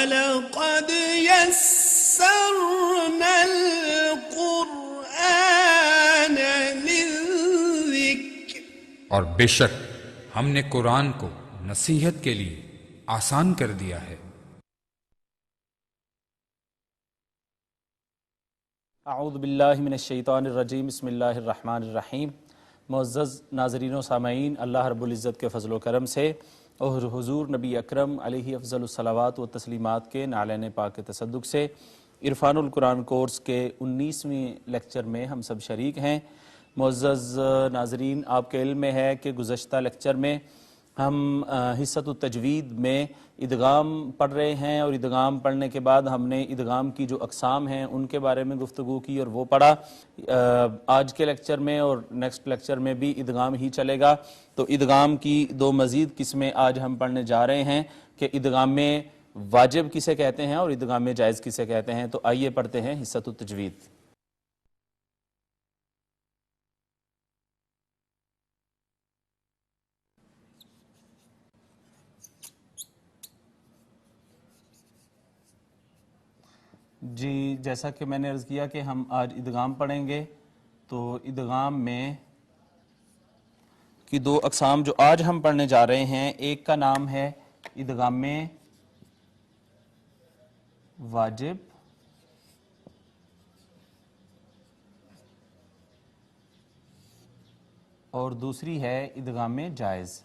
لَقَدْ يَسَّرْنَا الْقُرْآنَ لِلذِّكْرِ، اور بے شک ہم نے قرآن کو نصیحت کے لیے آسان کر دیا ہے۔ اعوذ باللہ من الشیطان الرجیم، بسم اللہ الرحمن الرحیم۔ معزز ناظرین و سامعین، اللہ رب العزت کے فضل و کرم سے اور حضور نبی اکرم علیہ افضل الصلوات و تسلیمات کے نعلین پاک کے تصدق سے عرفان القرآن کورس کے 19ویں لیکچر میں ہم سب شریک ہیں۔ معزز ناظرین، آپ کے علم میں ہے کہ گزشتہ لیکچر میں ہم حصۃ التجوید میں ادغام پڑھ رہے ہیں، اور ادغام پڑھنے کے بعد ہم نے ادغام کی جو اقسام ہیں ان کے بارے میں گفتگو کی اور وہ پڑھا۔ آج کے لیکچر میں اور نیکسٹ لیکچر میں بھی ادغام ہی چلے گا، تو ادغام کی دو مزید قسمیں آج ہم پڑھنے جا رہے ہیں کہ ادغام واجب کسے کہتے ہیں اور ادغام جائز کسے کہتے ہیں۔ تو آئیے پڑھتے ہیں حصۃ التجوید۔ جی، جیسا کہ میں نے عرض کیا کہ ہم آج ادغام پڑھیں گے، تو ادغام میں کی دو اقسام جو آج ہم پڑھنے جا رہے ہیں، ایک کا نام ہے ادغام واجب، اور دوسری ہے ادغام جائز۔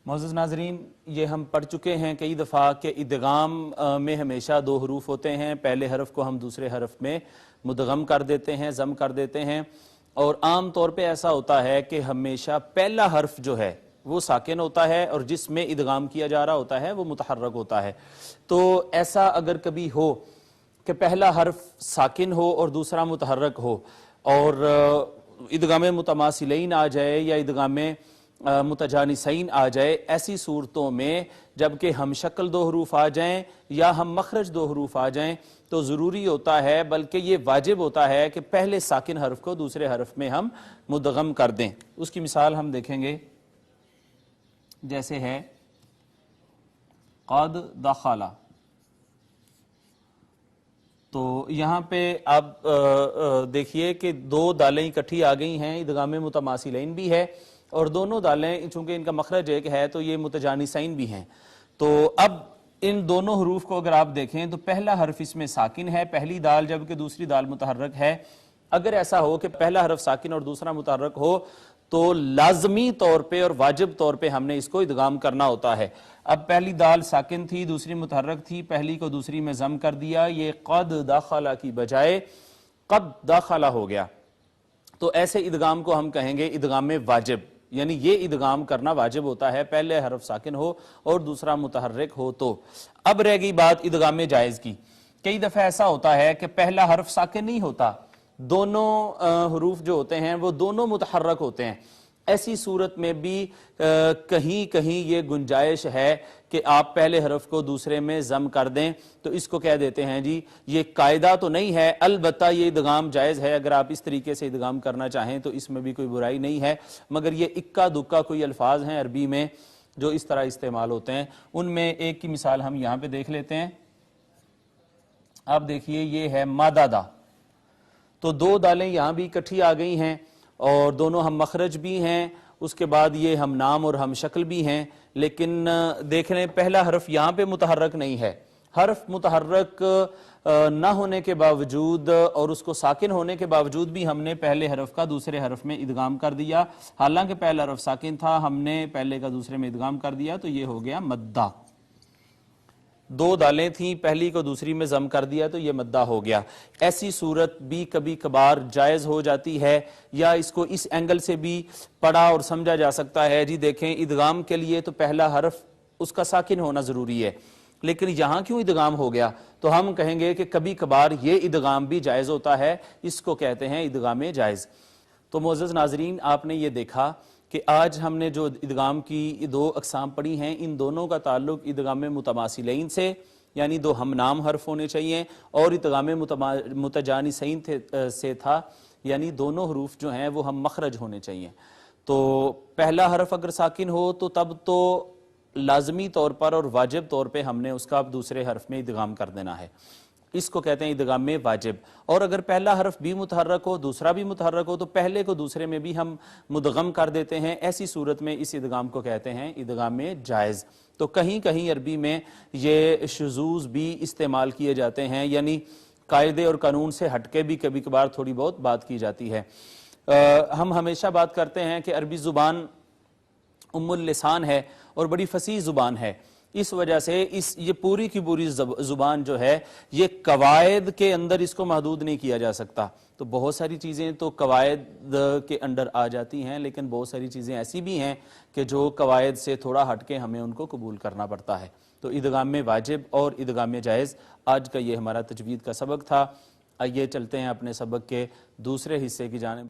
معزز ناظرین، یہ ہم پڑھ چکے ہیں کئی دفعہ کہ ادغام میں ہمیشہ دو حروف ہوتے ہیں، پہلے حرف کو ہم دوسرے حرف میں مدغم کر دیتے ہیں، ضم کر دیتے ہیں، اور عام طور پہ ایسا ہوتا ہے کہ ہمیشہ پہلا حرف جو ہے وہ ساکن ہوتا ہے اور جس میں ادغام کیا جا رہا ہوتا ہے وہ متحرک ہوتا ہے۔ تو ایسا اگر کبھی ہو کہ پہلا حرف ساکن ہو اور دوسرا متحرک ہو، اور ادغام متماثلین آ جائے یا ادغام متجانسین آ جائے، ایسی صورتوں میں جبکہ ہم شکل دو حروف آ جائیں یا ہم مخرج دو حروف آ جائیں تو ضروری ہوتا ہے، بلکہ یہ واجب ہوتا ہے کہ پہلے ساکن حرف کو دوسرے حرف میں ہم مدغم کر دیں۔ اس کی مثال ہم دیکھیں گے، جیسے ہے قد دخل، تو یہاں پہ آپ دیکھیے کہ دو دالیں اکٹھی آ گئی ہیں، ادغام متماثلین بھی ہے اور دونوں دالیں چونکہ ان کا مخرج ایک ہے تو یہ متجانسین بھی ہیں۔ تو اب ان دونوں حروف کو اگر آپ دیکھیں تو پہلا حرف اس میں ساکن ہے، پہلی دال، جبکہ دوسری دال متحرک ہے۔ اگر ایسا ہو کہ پہلا حرف ساکن اور دوسرا متحرک ہو تو لازمی طور پہ اور واجب طور پہ ہم نے اس کو ادغام کرنا ہوتا ہے۔ اب پہلی دال ساکن تھی، دوسری متحرک تھی، پہلی کو دوسری میں ضم کر دیا، یہ قد دخل کی بجائے قد دخل ہو گیا، تو ایسے ادغام کو ہم کہیں گے ادغام واجب، یعنی یہ ادغام کرنا واجب ہوتا ہے پہلے حرف ساکن ہو اور دوسرا متحرک ہو تو۔ اب رہ گئی بات ادغام جائز کی۔ کئی دفعہ ایسا ہوتا ہے کہ پہلا حرف ساکن نہیں ہوتا، دونوں حروف جو ہوتے ہیں وہ دونوں متحرک ہوتے ہیں، ایسی صورت میں بھی کہیں کہیں یہ گنجائش ہے کہ آپ پہلے حرف کو دوسرے میں ضم کر دیں، تو اس کو کہہ دیتے ہیں جی یہ قاعدہ تو نہیں ہے، البتہ یہ ادغام جائز ہے، اگر آپ اس طریقے سے ادغام کرنا چاہیں تو اس میں بھی کوئی برائی نہیں ہے، مگر یہ اکا دکا کوئی الفاظ ہیں عربی میں جو اس طرح استعمال ہوتے ہیں۔ ان میں ایک کی مثال ہم یہاں پہ دیکھ لیتے ہیں۔ آپ دیکھیے یہ ہے مادادا، تو دو دالیں یہاں بھی اکٹھی آ گئی ہیں اور دونوں ہم مخرج بھی ہیں، اس کے بعد یہ ہم نام اور ہم شکل بھی ہیں، لیکن دیکھ لیں پہلا حرف یہاں پہ متحرک نہیں ہے، حرف متحرک نہ ہونے کے باوجود اور اس کو ساکن ہونے کے باوجود بھی ہم نے پہلے حرف کا دوسرے حرف میں ادغام کر دیا، حالانکہ پہلا حرف ساکن تھا، ہم نے پہلے کا دوسرے میں ادغام کر دیا، تو یہ ہو گیا مدہ۔ دو دالیں تھیں، پہلی کو دوسری میں ضم کر دیا تو یہ مدہ ہو گیا۔ ایسی صورت بھی کبھی کبھار جائز ہو جاتی ہے، یا اس کو اس اینگل سے بھی پڑھا اور سمجھا جا سکتا ہے، جی دیکھیں ادغام کے لیے تو پہلا حرف اس کا ساکن ہونا ضروری ہے، لیکن یہاں کیوں ادغام ہو گیا؟ تو ہم کہیں گے کہ کبھی کبھار یہ ادغام بھی جائز ہوتا ہے، اس کو کہتے ہیں ادغام جائز۔ تو معزز ناظرین، آپ نے یہ دیکھا کہ آج ہم نے جو ادغام کی دو اقسام پڑھی ہیں، ان دونوں کا تعلق ادغام متماثلین سے یعنی دو ہم نام حرف ہونے چاہیے، اور ادغام متجانسین سے تھا، یعنی دونوں حروف جو ہیں وہ ہم مخرج ہونے چاہیے۔ تو پہلا حرف اگر ساکن ہو تو تب تو لازمی طور پر اور واجب طور پہ ہم نے اس کا دوسرے حرف میں ادغام کر دینا ہے، اس کو کہتے ہیں ادغام میں واجب۔ اور اگر پہلا حرف بھی متحرک ہو دوسرا بھی متحرک ہو تو پہلے کو دوسرے میں بھی ہم مدغم کر دیتے ہیں، ایسی صورت میں اس ادغام کو کہتے ہیں ادغام میں جائز۔ تو کہیں کہیں عربی میں یہ شذوذ بھی استعمال کیے جاتے ہیں، یعنی قاعدے اور قانون سے ہٹ کے بھی کبھی کبھار تھوڑی بہت بات کی جاتی ہے۔ ہم ہمیشہ بات کرتے ہیں کہ عربی زبان ام اللسان ہے اور بڑی فصیح زبان ہے، اس وجہ سے یہ پوری کی پوری زبان جو ہے یہ قواعد کے اندر اس کو محدود نہیں کیا جا سکتا۔ تو بہت ساری چیزیں تو قواعد کے انڈر آ جاتی ہیں، لیکن بہت ساری چیزیں ایسی بھی ہیں کہ جو قواعد سے تھوڑا ہٹ کے ہمیں ان کو قبول کرنا پڑتا ہے۔ تو ادغام میں واجب اور ادغام میں جائز آج کا یہ ہمارا تجوید کا سبق تھا۔ آئیے چلتے ہیں اپنے سبق کے دوسرے حصے کی جانب۔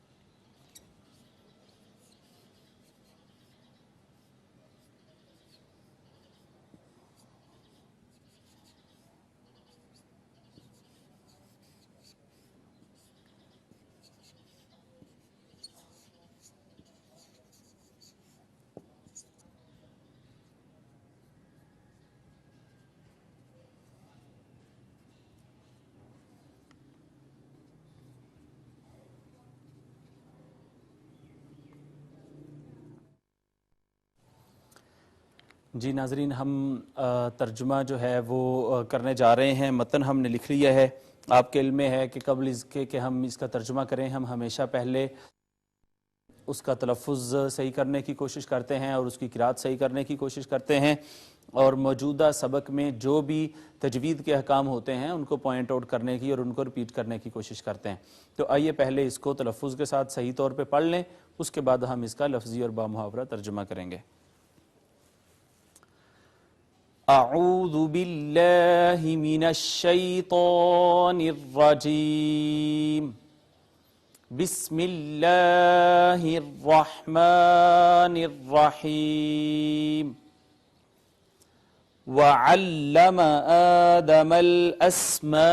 جی ناظرین، ہم ترجمہ جو ہے وہ کرنے جا رہے ہیں۔ متن ہم نے لکھ لیا ہے۔ آپ کے علم میں ہے کہ قبل اس کے کہ ہم اس کا ترجمہ کریں ہم ہمیشہ پہلے اس کا تلفظ صحیح کرنے کی کوشش کرتے ہیں اور اس کی قرات صحیح کرنے کی کوشش کرتے ہیں، اور موجودہ سبق میں جو بھی تجوید کے احکام ہوتے ہیں ان کو پوائنٹ آؤٹ کرنے کی اور ان کو ریپیٹ کرنے کی کوشش کرتے ہیں۔ تو آئیے پہلے اس کو تلفظ کے ساتھ صحیح طور پہ پڑھ لیں، اس کے بعد ہم اس کا لفظی اور بامحاورہ ترجمہ کریں گے۔ اعوذ باللہ من الشیطان الرجیم، بسم اللہ الرحمن الرحیم، وعلم آدم الاسماء۔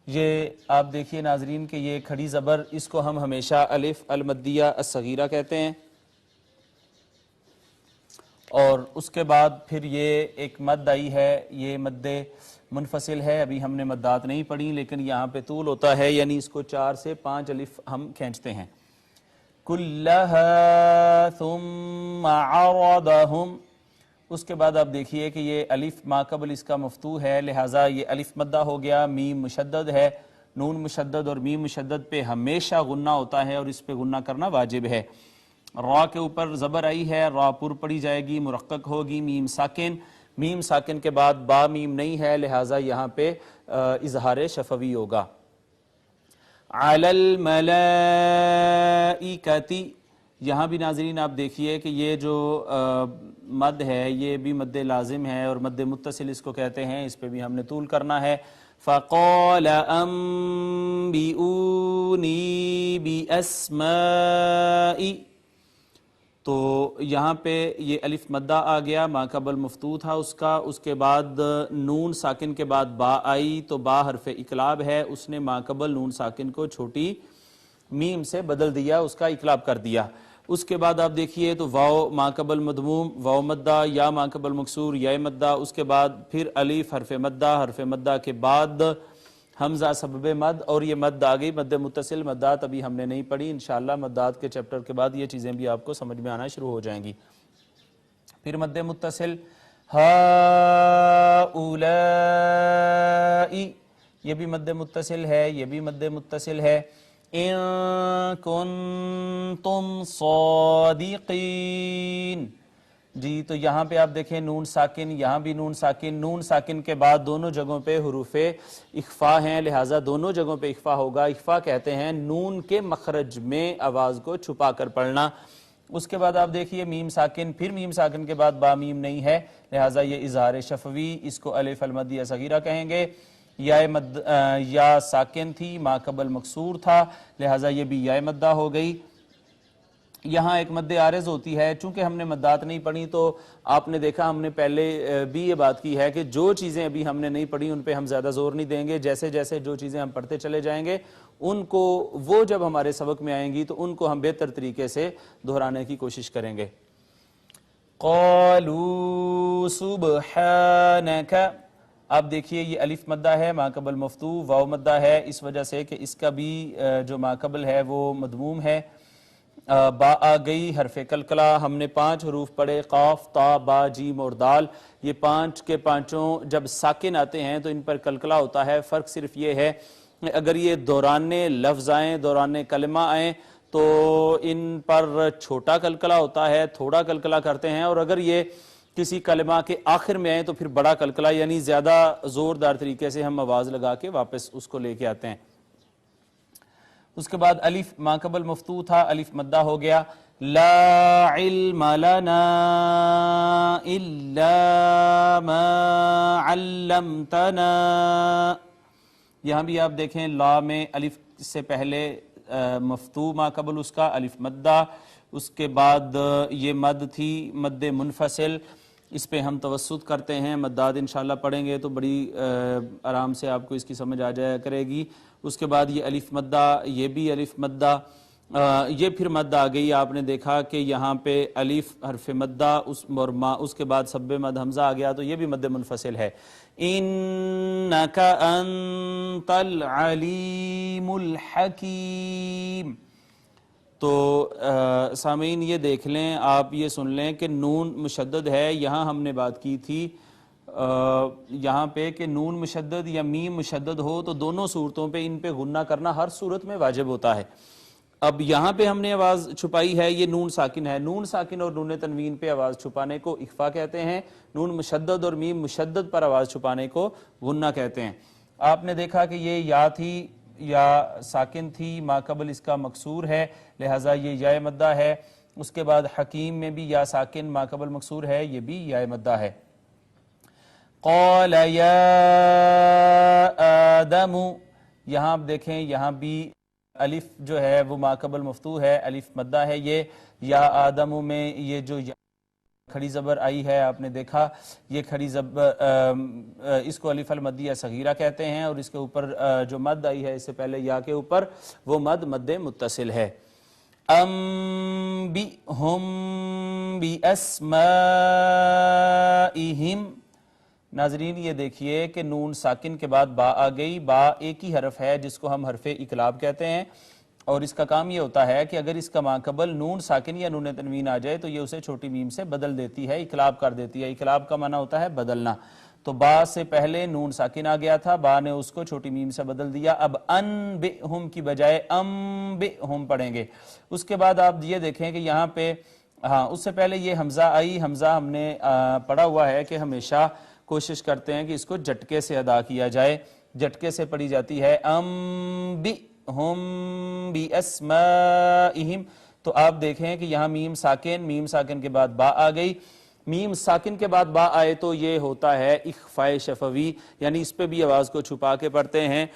یہ آپ دیکھیے ناظرین کہ یہ کھڑی زبر، اس کو ہم ہمیشہ الف المدیہ الصغیرہ کہتے ہیں، اور اس کے بعد پھر یہ ایک مد آئی ہے، یہ مد منفصل ہے۔ ابھی ہم نے مدات نہیں پڑھی لیکن یہاں پہ طول ہوتا ہے، یعنی اس کو 4 سے 5 الف ہم کھینچتے ہیں۔ کلھا ثم عرضہم، اس کے بعد آپ دیکھیے کہ یہ الف ما قبل اس کا مفتوح ہے، لہٰذا یہ الف مدہ ہو گیا، میم مشدد ہے، نون مشدد اور میم مشدد پہ ہمیشہ غنہ ہوتا ہے اور اس پہ غنہ کرنا واجب ہے۔ را کے اوپر زبر آئی ہے، را پر پڑی جائے گی، مرقق ہوگی، میم ساکن، میم ساکن کے بعد با میم نہیں ہے، لہٰذا یہاں پہ اظہار شفوی ہوگا۔ علی الملائکۃ، یہاں بھی ناظرین آپ دیکھیے کہ یہ جو مد ہے یہ بھی مد لازم ہے اور مد متصل اس کو کہتے ہیں، اس پہ بھی ہم نے طول کرنا ہے۔ فقال انبئونی باسماء، تو یہاں پہ یہ الف مدہ آ گیا، ما قبل مفتوح تھا اس کا، اس کے بعد نون ساکن کے بعد با آئی تو با حرف اقلاب ہے، اس نے ما قبل نون ساکن کو چھوٹی میم سے بدل دیا، اس کا اقلاب کر دیا۔ اس کے بعد آپ دیکھیے تو واو ما قبل مدموم واو مدہ، یا ما قبل مکسور یا مدہ، اس کے بعد پھر الف حرف مدہ کے بعد حمزہ سبب مد، اور یہ مد آ گئی مد متصل۔ مدات ابھی ہم نے نہیں پڑھی، انشاءاللہ مدات کے چیپٹر کے بعد یہ چیزیں بھی آپ کو سمجھ میں آنا شروع ہو جائیں گی۔ پھر مد متصل ہؤلاء، یہ بھی مد متصل ہے، یہ بھی مد متصل ہے۔ ان کنتم صادقین، جی تو یہاں پہ آپ دیکھیں نون ساکن، یہاں بھی نون ساکن، نون ساکن کے بعد دونوں جگہوں پہ حروف اخفا ہیں، لہٰذا دونوں جگہوں پہ اخفا ہوگا۔ اخفا کہتے ہیں نون کے مخرج میں آواز کو چھپا کر پڑھنا۔ اس کے بعد آپ دیکھیے میم ساکن، پھر میم ساکن کے بعد با میم نہیں ہے، لہٰذا یہ اظہار شفوی، اس کو الف المدیہ صغیرہ کہیں گے۔ یا ساکن تھی، ما قبل مکسور تھا، لہٰذا یہ بھی یا مدہ ہو گئی۔ یہاں ایک مد عارض ہوتی ہے، چونکہ ہم نے مدات نہیں پڑھی تو آپ نے دیکھا ہم نے پہلے بھی یہ بات کی ہے کہ جو چیزیں ابھی ہم نے نہیں پڑھی ان پہ ہم زیادہ زور نہیں دیں گے، جیسے جیسے جو چیزیں ہم پڑھتے چلے جائیں گے ان کو، وہ جب ہمارے سبق میں آئیں گی تو ان کو ہم بہتر طریقے سے دہرانے کی کوشش کریں گے۔ قالوا سبحانک. اب دیکھیے یہ الف مدہ ہے، ما قبل مفتوح، واو مدہ ہے، اس وجہ سے کہ اس کا بھی جو ما قبل ہے وہ مضموم ہے. با آ گئی، حرف کلکلہ. ہم نے 5 حروف پڑھے، قاف، تا، با، جیم اور دال. یہ 5 کے پانچوں جب ساکن آتے ہیں تو ان پر کلکلہ ہوتا ہے. فرق صرف یہ ہے اگر یہ دوران لفظ آئیں، دوران کلمہ آئیں تو ان پر چھوٹا کلکلہ ہوتا ہے، تھوڑا کلکلہ کرتے ہیں، اور اگر یہ کسی کلمہ کے آخر میں آئیں تو پھر بڑا کلکلہ، یعنی زیادہ زوردار طریقے سے ہم آواز لگا کے واپس اس کو لے کے آتے ہیں. اس کے بعد الف ما قبل مفتوح تھا، الف مدہ ہو گیا. لا علم لنا الا ما علمتنا. یہاں بھی آپ دیکھیں لا میں الف سے پہلے مفتوح ما قبل اس کا الف مدہ، اس کے بعد یہ مد تھی مد منفصل. اس پہ ہم توسط کرتے ہیں، مداد انشاءاللہ پڑھیں گے تو بڑی آرام سے آپ کو اس کی سمجھ آ جایا کرے گی. اس کے بعد یہ الف مدہ، یہ بھی الف مدہ، یہ پھر مد آ گئی. آپ نے دیکھا کہ یہاں پہ الف حرف مدہ اور ما، اس کے بعد سب مد حمزہ آ گیا تو یہ بھی مد منفصل ہے. انک انت العلیم الحکیم. تو سامعین یہ دیکھ لیں، آپ یہ سن لیں کہ نون مشدد ہے. یہاں ہم نے بات کی تھی یہاں پہ کہ نون مشدد یا میم مشدد ہو تو دونوں صورتوں پہ ان پہ غنہ کرنا ہر صورت میں واجب ہوتا ہے. اب یہاں پہ ہم نے آواز چھپائی ہے، یہ نون ساکن ہے. نون ساکن اور نون تنوین پہ آواز چھپانے کو اخفا کہتے ہیں. نون مشدد اور میم مشدد پر آواز چھپانے کو غنہ کہتے ہیں. آپ نے دیکھا کہ یہ یا تھی، یا ساکن تھی، ما قبل اس کا مکسور ہے لہٰذا یہ یا مدہ ہے. اس کے بعد حکیم میں بھی یا ساکن ما قبل مکسور ہے، یہ بھی یا مدہ ہے. قال یا آدم، یہاں آپ دیکھیں یہاں بھی الف جو ہے وہ ما قبل مفتوح ہے، الف مدہ ہے. یہ یا آدم میں یہ جو کھڑی زبر آئی ہے آپ نے دیکھا، یہ کھڑی زبر اس کو الف المدیہ صغیرہ کہتے ہیں، اور اس کے اوپر جو مد آئی ہے اس سے پہلے یا کے اوپر وہ مد مد متصل ہے. انبئہم باسمائہم. ناظرین یہ دیکھیے کہ نون ساکن کے بعد با آ گئی. با ایک ہی حرف ہے جس کو ہم حرف اقلاب کہتے ہیں، اور اس کا کام یہ ہوتا ہے کہ اگر اس کا ماقبل نون ساکن یا نون تنوین آ جائے تو یہ اسے چھوٹی میم سے بدل دیتی ہے، اقلاب کر دیتی ہے. اقلاب کا معنی ہوتا ہے بدلنا. تو با سے پہلے نون ساکن آ گیا تھا، با نے اس کو چھوٹی میم سے بدل دیا. اب انبئہم کی بجائے انبئہم پڑھیں گے. اس کے بعد آپ یہ دیکھیں کہ یہاں پہ اس سے پہلے یہ حمزہ آئی. حمزہ ہم نے پڑھا ہوا ہے کہ ہمیشہ کوشش کرتے ہیں کہ اس کو جھٹکے سے ادا کیا جائے، جھٹکے سے پڑھی جاتی ہے. انبئہم باسمائہم. تو آپ دیکھیں کہ یہاں میم ساکن کے بعد با آ گئی. میم ساکن کے بعد با آئے تو یہ ہوتا ہے اخفاء شفوی، یعنی اس پہ بھی آواز کو چھپا کے پڑھتے ہیں.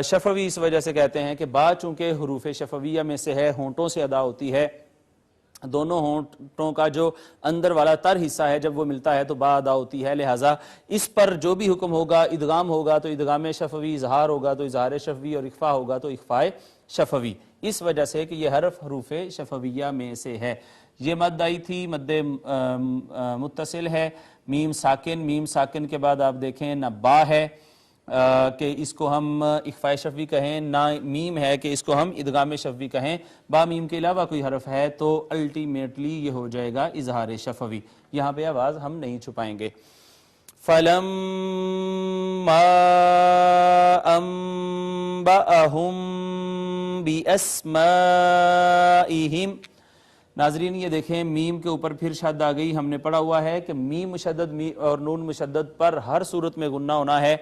شفوی اس وجہ سے کہتے ہیں کہ با چونکہ حروف شفویہ میں سے ہے، ہونٹوں سے ادا ہوتی ہے. دونوں ہونٹوں کا جو اندر والا تر حصہ ہے جب وہ ملتا ہے تو با ادا ہوتی ہے، لہٰذا اس پر جو بھی حکم ہوگا، ادغام ہوگا تو ادغام شفوی، اظہار ہوگا تو اظہار شفوی، اور اخفاء ہوگا تو اخفاء شفوی، اس وجہ سے کہ یہ حرف حروف شفویہ میں سے ہے. یہ مد آئی تھی، مد متصل ہے. میم ساکن کے بعد آپ دیکھیں نہ با ہے کہ اس کو ہم اخفاء شفوی کہیں، نہ میم ہے کہ اس کو ہم ادغام شفوی کہیں. با میم کے علاوہ کوئی حرف ہے تو الٹیمیٹلی یہ ہو جائے گا اظہار شفوی. یہاں پہ آواز ہم نہیں چھپائیں گے. فَلَمَّا أَنبَأَهُم بِأَسْمَائِهِمْ. ناظرین یہ دیکھیں میم کے اوپر پھر شد آ گئی. ہم نے پڑھا ہوا ہے کہ میم مشدد اور نون مشدد پر ہر صورت میں غنہ ہونا ہے.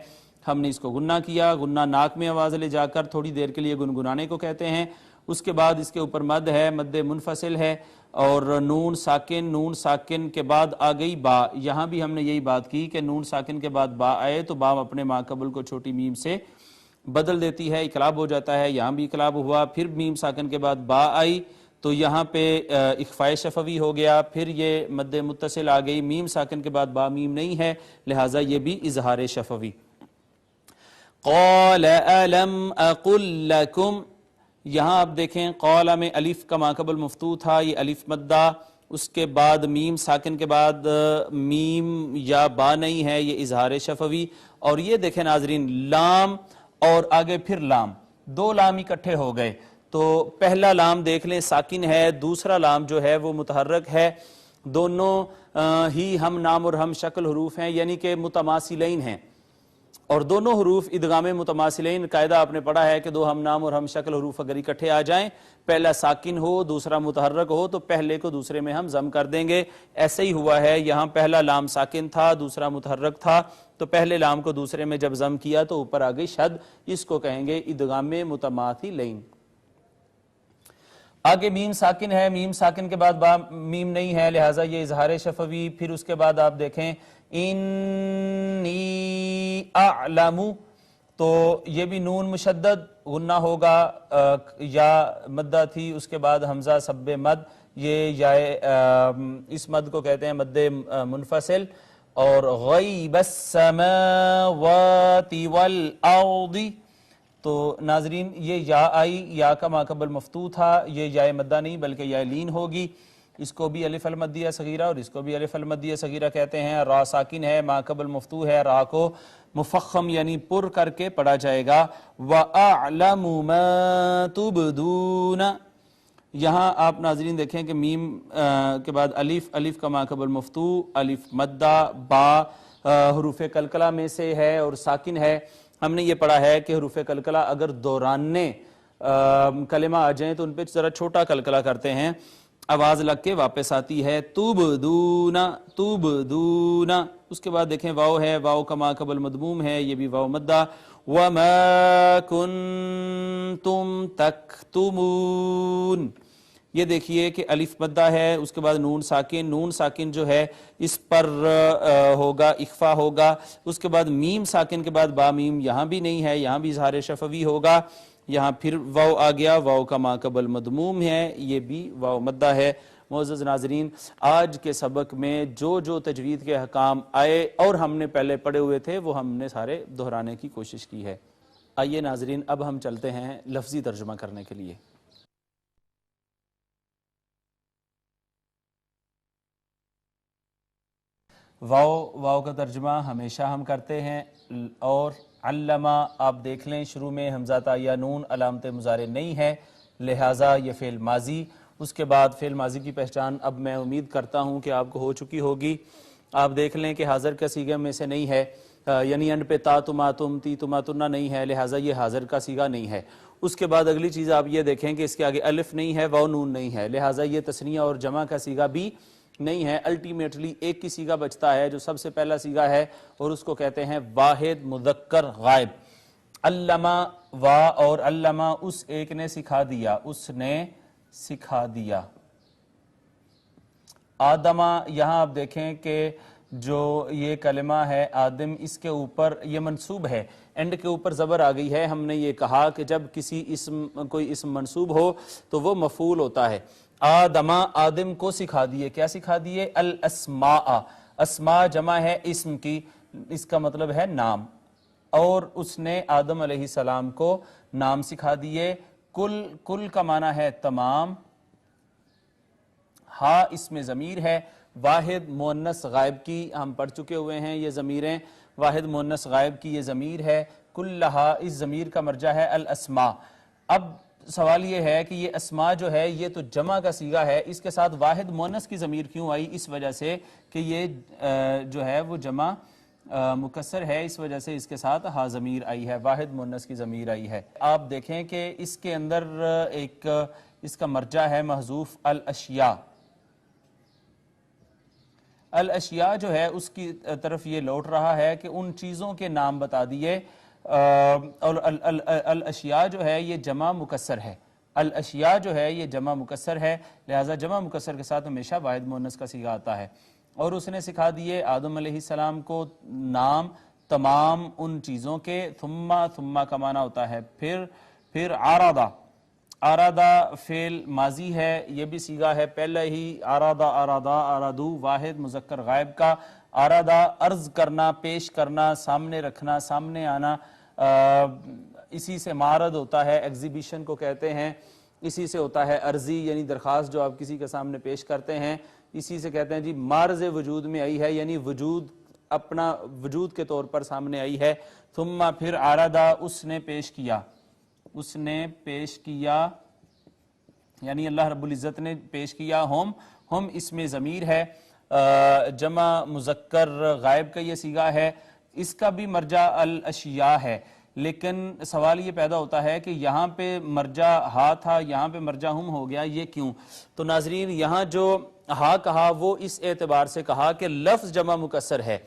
ہم نے اس کو غنہ کیا. غنہ ناک میں آواز لے جا کر تھوڑی دیر کے لیے گنگنانے کو کہتے ہیں. اس کے بعد اس کے اوپر مد ہے، مد منفصل ہے، اور نون ساکن کے بعد آ گئی با. یہاں بھی ہم نے یہی بات کی کہ نون ساکن کے بعد با آئے تو با اپنے ماقبل کو چھوٹی میم سے بدل دیتی ہے، اقلاب ہو جاتا ہے. یہاں بھی اقلاب ہوا. پھر میم ساکن کے بعد با آئی تو یہاں پہ اخفاء شفوی ہو گیا. پھر یہ مد متصل آ گئی. میم ساکن کے بعد با میم نہیں ہے لہٰذا یہ بھی اظہار شفوی. قال الم اقل لکم. یہاں آپ دیکھیں قال میں الف کا ماقبل مفتوح تھا، یہ الف مدہ. اس کے بعد میم ساکن کے بعد میم یا با نہیں ہے، یہ اظہار شفوی. اور یہ دیکھیں ناظرین، لام اور آگے پھر لام، دو لام اکٹھے ہو گئے. تو پہلا لام دیکھ لیں ساکن ہے، دوسرا لام جو ہے وہ متحرک ہے. دونوں ہی ہم نام اور ہم شکل حروف ہیں، یعنی کہ متماثلین ہیں. اور دونوں حروف ادغام متماثلین، قاعدہ آپ نے پڑھا ہے کہ دو ہم نام اور ہم شکل حروف اگر اکٹھے آ جائیں، پہلا ساکن ہو دوسرا متحرک ہو، تو پہلے کو دوسرے میں ہم ضم کر دیں گے. ایسے ہی ہوا ہے یہاں، پہلا لام ساکن تھا دوسرا متحرک تھا، تو پہلے لام کو دوسرے میں جب ضم کیا تو اوپر آ گئی شد، اس کو کہیں گے ادغام متماثلین. آگے میم ساکن ہے، میم ساکن کے بعد با میم نہیں ہے، لہٰذا یہ اظہار شفوی. پھر اس کے بعد آپ دیکھیں انی اعلم، تو یہ بھی نون مشدد غنہ ہوگا، یا مدہ تھی، اس کے بعد حمزہ سب مد، یہ اس مد کو کہتے ہیں مد منفصل. اور غیب السماوات والارض، تو ناظرین یہ یا آئی، یا کا ما قبل مفتوح تھا، یہ یا مدہ نہیں بلکہ یا لین ہوگی. اس کو بھی الف المدیہ صغیرہ اور اس کو بھی الف المدیہ صغیرہ کہتے ہیں. را ساکن ہے، ما قبل مفتوح ہے، را کو مفخم یعنی پر کر کے پڑھا جائے گا. وَأَعْلَمُ مَا تُبْدُونَ، یہاں آپ ناظرین دیکھیں کہ میم کے بعد الف، الف کا ما قبل مفتوح، الف مدہ، با حروف قلقلہ میں سے ہے اور ساکن ہے. ہم نے یہ پڑھا ہے کہ حروف قلقلہ اگر دوراننے کلمہ آ جائیں تو ان پہ ذرا چھوٹا قلقلہ کرتے ہیں، آواز لگ کے واپس آتی ہے. تُبْدُونَ، تُبْدُونَ. اس کے بعد دیکھیں واو ہے، واو کا ما قبل مدموم ہے، یہ بھی واو مدہ. وَمَا كُنْتُمْ تَكْتُمُونَ، یہ دیکھیے کہ الف مدہ ہے، اس کے بعد نون ساکن، نون ساکن جو ہے اس پر ہوگا اخفا ہوگا. اس کے بعد میم ساکن کے بعد با میم یہاں بھی نہیں ہے، یہاں بھی اظہار شفوی ہوگا. یہاں پھر واو آ گیا، واو کا ما قبل مدموم ہے، یہ بھی واو مدہ ہے. معزز ناظرین، آج کے سبق میں جو جو تجوید کے احکام آئے اور ہم نے پہلے پڑھے ہوئے تھے وہ ہم نے سارے دہرانے کی کوشش کی ہے. آئیے ناظرین اب ہم چلتے ہیں لفظی ترجمہ کرنے کے لیے. واو کا ترجمہ ہمیشہ ہم کرتے ہیں. اور علمہ آپ دیکھ لیں شروع میں حمزہ تا یا نون علامت مضارع نہیں ہے، لہٰذا یہ فعل ماضی. اس کے بعد فعل ماضی کی پہچان اب میں امید کرتا ہوں کہ آپ کو ہو چکی ہوگی. آپ دیکھ لیں کہ حاضر کا صیغہ میں سے نہیں ہے، یعنی انڈ پہ تا تما تم تی تما تنا نہیں ہے، لہٰذا یہ حاضر کا صیغہ نہیں ہے. اس کے بعد اگلی چیز آپ یہ دیکھیں کہ اس کے آگے الف نہیں ہے، واو نون نہیں ہے، لہٰذا یہ تثنیہ اور جمع کا صیغہ بھی نہیں ہے. الٹیمیٹلی ایک کی صیغہ بچتا ہے جو سب سے پہلا صیغہ ہے، اور اس کو کہتے ہیں واحد مذکر غائب. علمہ، وا اور علمہ، اس ایک نے سکھا دیا، اس نے سکھا دیا. آدمہ، یہاں آپ دیکھیں کہ جو یہ کلمہ ہے آدم، اس کے اوپر یہ منصوب ہے، اینڈ کے اوپر زبر آ گئی ہے. ہم نے یہ کہا کہ جب کسی کوئی اسم منصوب ہو تو وہ مفعول ہوتا ہے. آدمہ، آدم کو سکھا دیے، کیا سکھا دیے؟ الاسماء، اسماء جمع ہے اسم کی، اس کا مطلب ہے نام، اور اس نے آدم علیہ السلام کو نام سکھا دیے. کل کا معنی ہے تمام. ہا اس میں ضمیر ہے، واحد مؤنث غائب کی ہم پڑھ چکے ہوئے ہیں یہ ضمیریں، واحد مؤنث غائب کی یہ ضمیر ہے. کلہا، اس ضمیر کا مرجع ہے الاسماء. اب سوال یہ ہے کہ یہ اسماء جو ہے یہ تو جمع کا صیغہ ہے، اس کے ساتھ واحد مؤنث کی ضمیر کیوں آئی؟ اس وجہ سے کہ یہ جو ہے وہ جمع مکسر ہے، اس وجہ سے اس کے ساتھ ہا ضمیر آئی ہے، واحد مؤنث کی ضمیر آئی ہے. آپ دیکھیں کہ اس کے اندر ایک اس کا مرجع ہے محذوف الاشیاء. الاشیاء جو ہے اس کی طرف یہ لوٹ رہا ہے کہ ان چیزوں کے نام بتا دیے، اور الاشیاء جو ہے یہ جمع مکسر ہے. الاشیاء جو ہے یہ جمع مکسر ہے، لہٰذا جمع مکسر کے ساتھ ہمیشہ واحد مؤنث کا صیغہ آتا ہے. اور اس نے سکھا دیے آدم علیہ السلام کو نام تمام ان چیزوں کے. ثم کا معنی ہوتا ہے پھر عارضہ. آرادہ فعل ماضی ہے، یہ بھی صیغہ ہے پہلے ہی آرادہ، آرادہ، آرادو، واحد مذکر غائب کا. آرادہ عرض کرنا، پیش کرنا، سامنے رکھنا، سامنے آنا، اسی سے معرض ہوتا ہے، ایگزیبیشن کو کہتے ہیں. اسی سے ہوتا ہے عرضی، یعنی درخواست جو آپ کسی کے سامنے پیش کرتے ہیں. اسی سے کہتے ہیں جی مارز وجود میں آئی ہے، یعنی وجود اپنا وجود کے طور پر سامنے آئی ہے. ثم پھر عارضہ اس نے پیش کیا یعنی اللہ رب العزت نے پیش کیا. ہم اس میں ضمیر ہے، جمع مذکر غائب کا یہ صیغہ ہے، اس کا بھی مرجع الاشیاء ہے، لیکن سوال یہ پیدا ہوتا ہے کہ یہاں پہ مرجع ہا تھا، یہاں پہ مرجع ہم ہو گیا، یہ کیوں؟ تو ناظرین یہاں جو ہا کہا وہ اس اعتبار سے کہا کہ لفظ جمع مکسر ہے،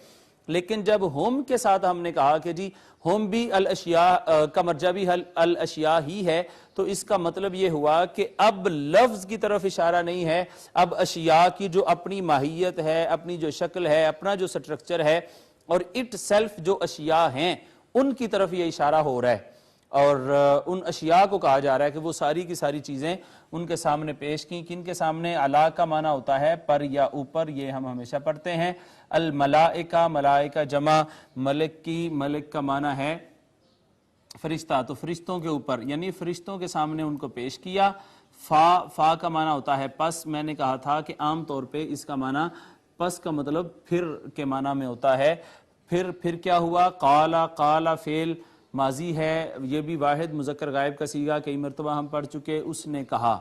لیکن جب ہم کے ساتھ ہم نے کہا کہ جی ہم بھی الاشیاء کا مرجع بھی الاشیاء ہی ہے، تو اس کا مطلب یہ ہوا کہ اب لفظ کی طرف اشارہ نہیں ہے، اب اشیاء کی جو اپنی ماہیت ہے، اپنی جو شکل ہے، اپنا جو سٹرکچر ہے اور اٹ سیلف جو اشیاء ہیں ان کی طرف یہ اشارہ ہو رہا ہے. اور ان اشیاء کو کہا جا رہا ہے کہ وہ ساری کی ساری چیزیں ان کے سامنے پیش کی. کن کے سامنے؟ علا کا معنی ہوتا ہے پر یا اوپر، یہ ہم ہمیشہ پڑھتے ہیں. الملائکہ، ملائکہ جمع ملک کی، ملک کا معنی ہے فرشتہ، تو فرشتوں کے اوپر یعنی فرشتوں کے سامنے ان کو پیش کیا. فا کا معنی ہوتا ہے پس. میں نے کہا تھا کہ عام طور پہ اس کا معنی پس کا مطلب پھر کے معنی میں ہوتا ہے. پھر کیا ہوا؟ قال فعل ماضی ہے، یہ بھی واحد مذکر غائب کا صیغہ، کئی مرتبہ ہم پڑھ چکے. اس نے کہا،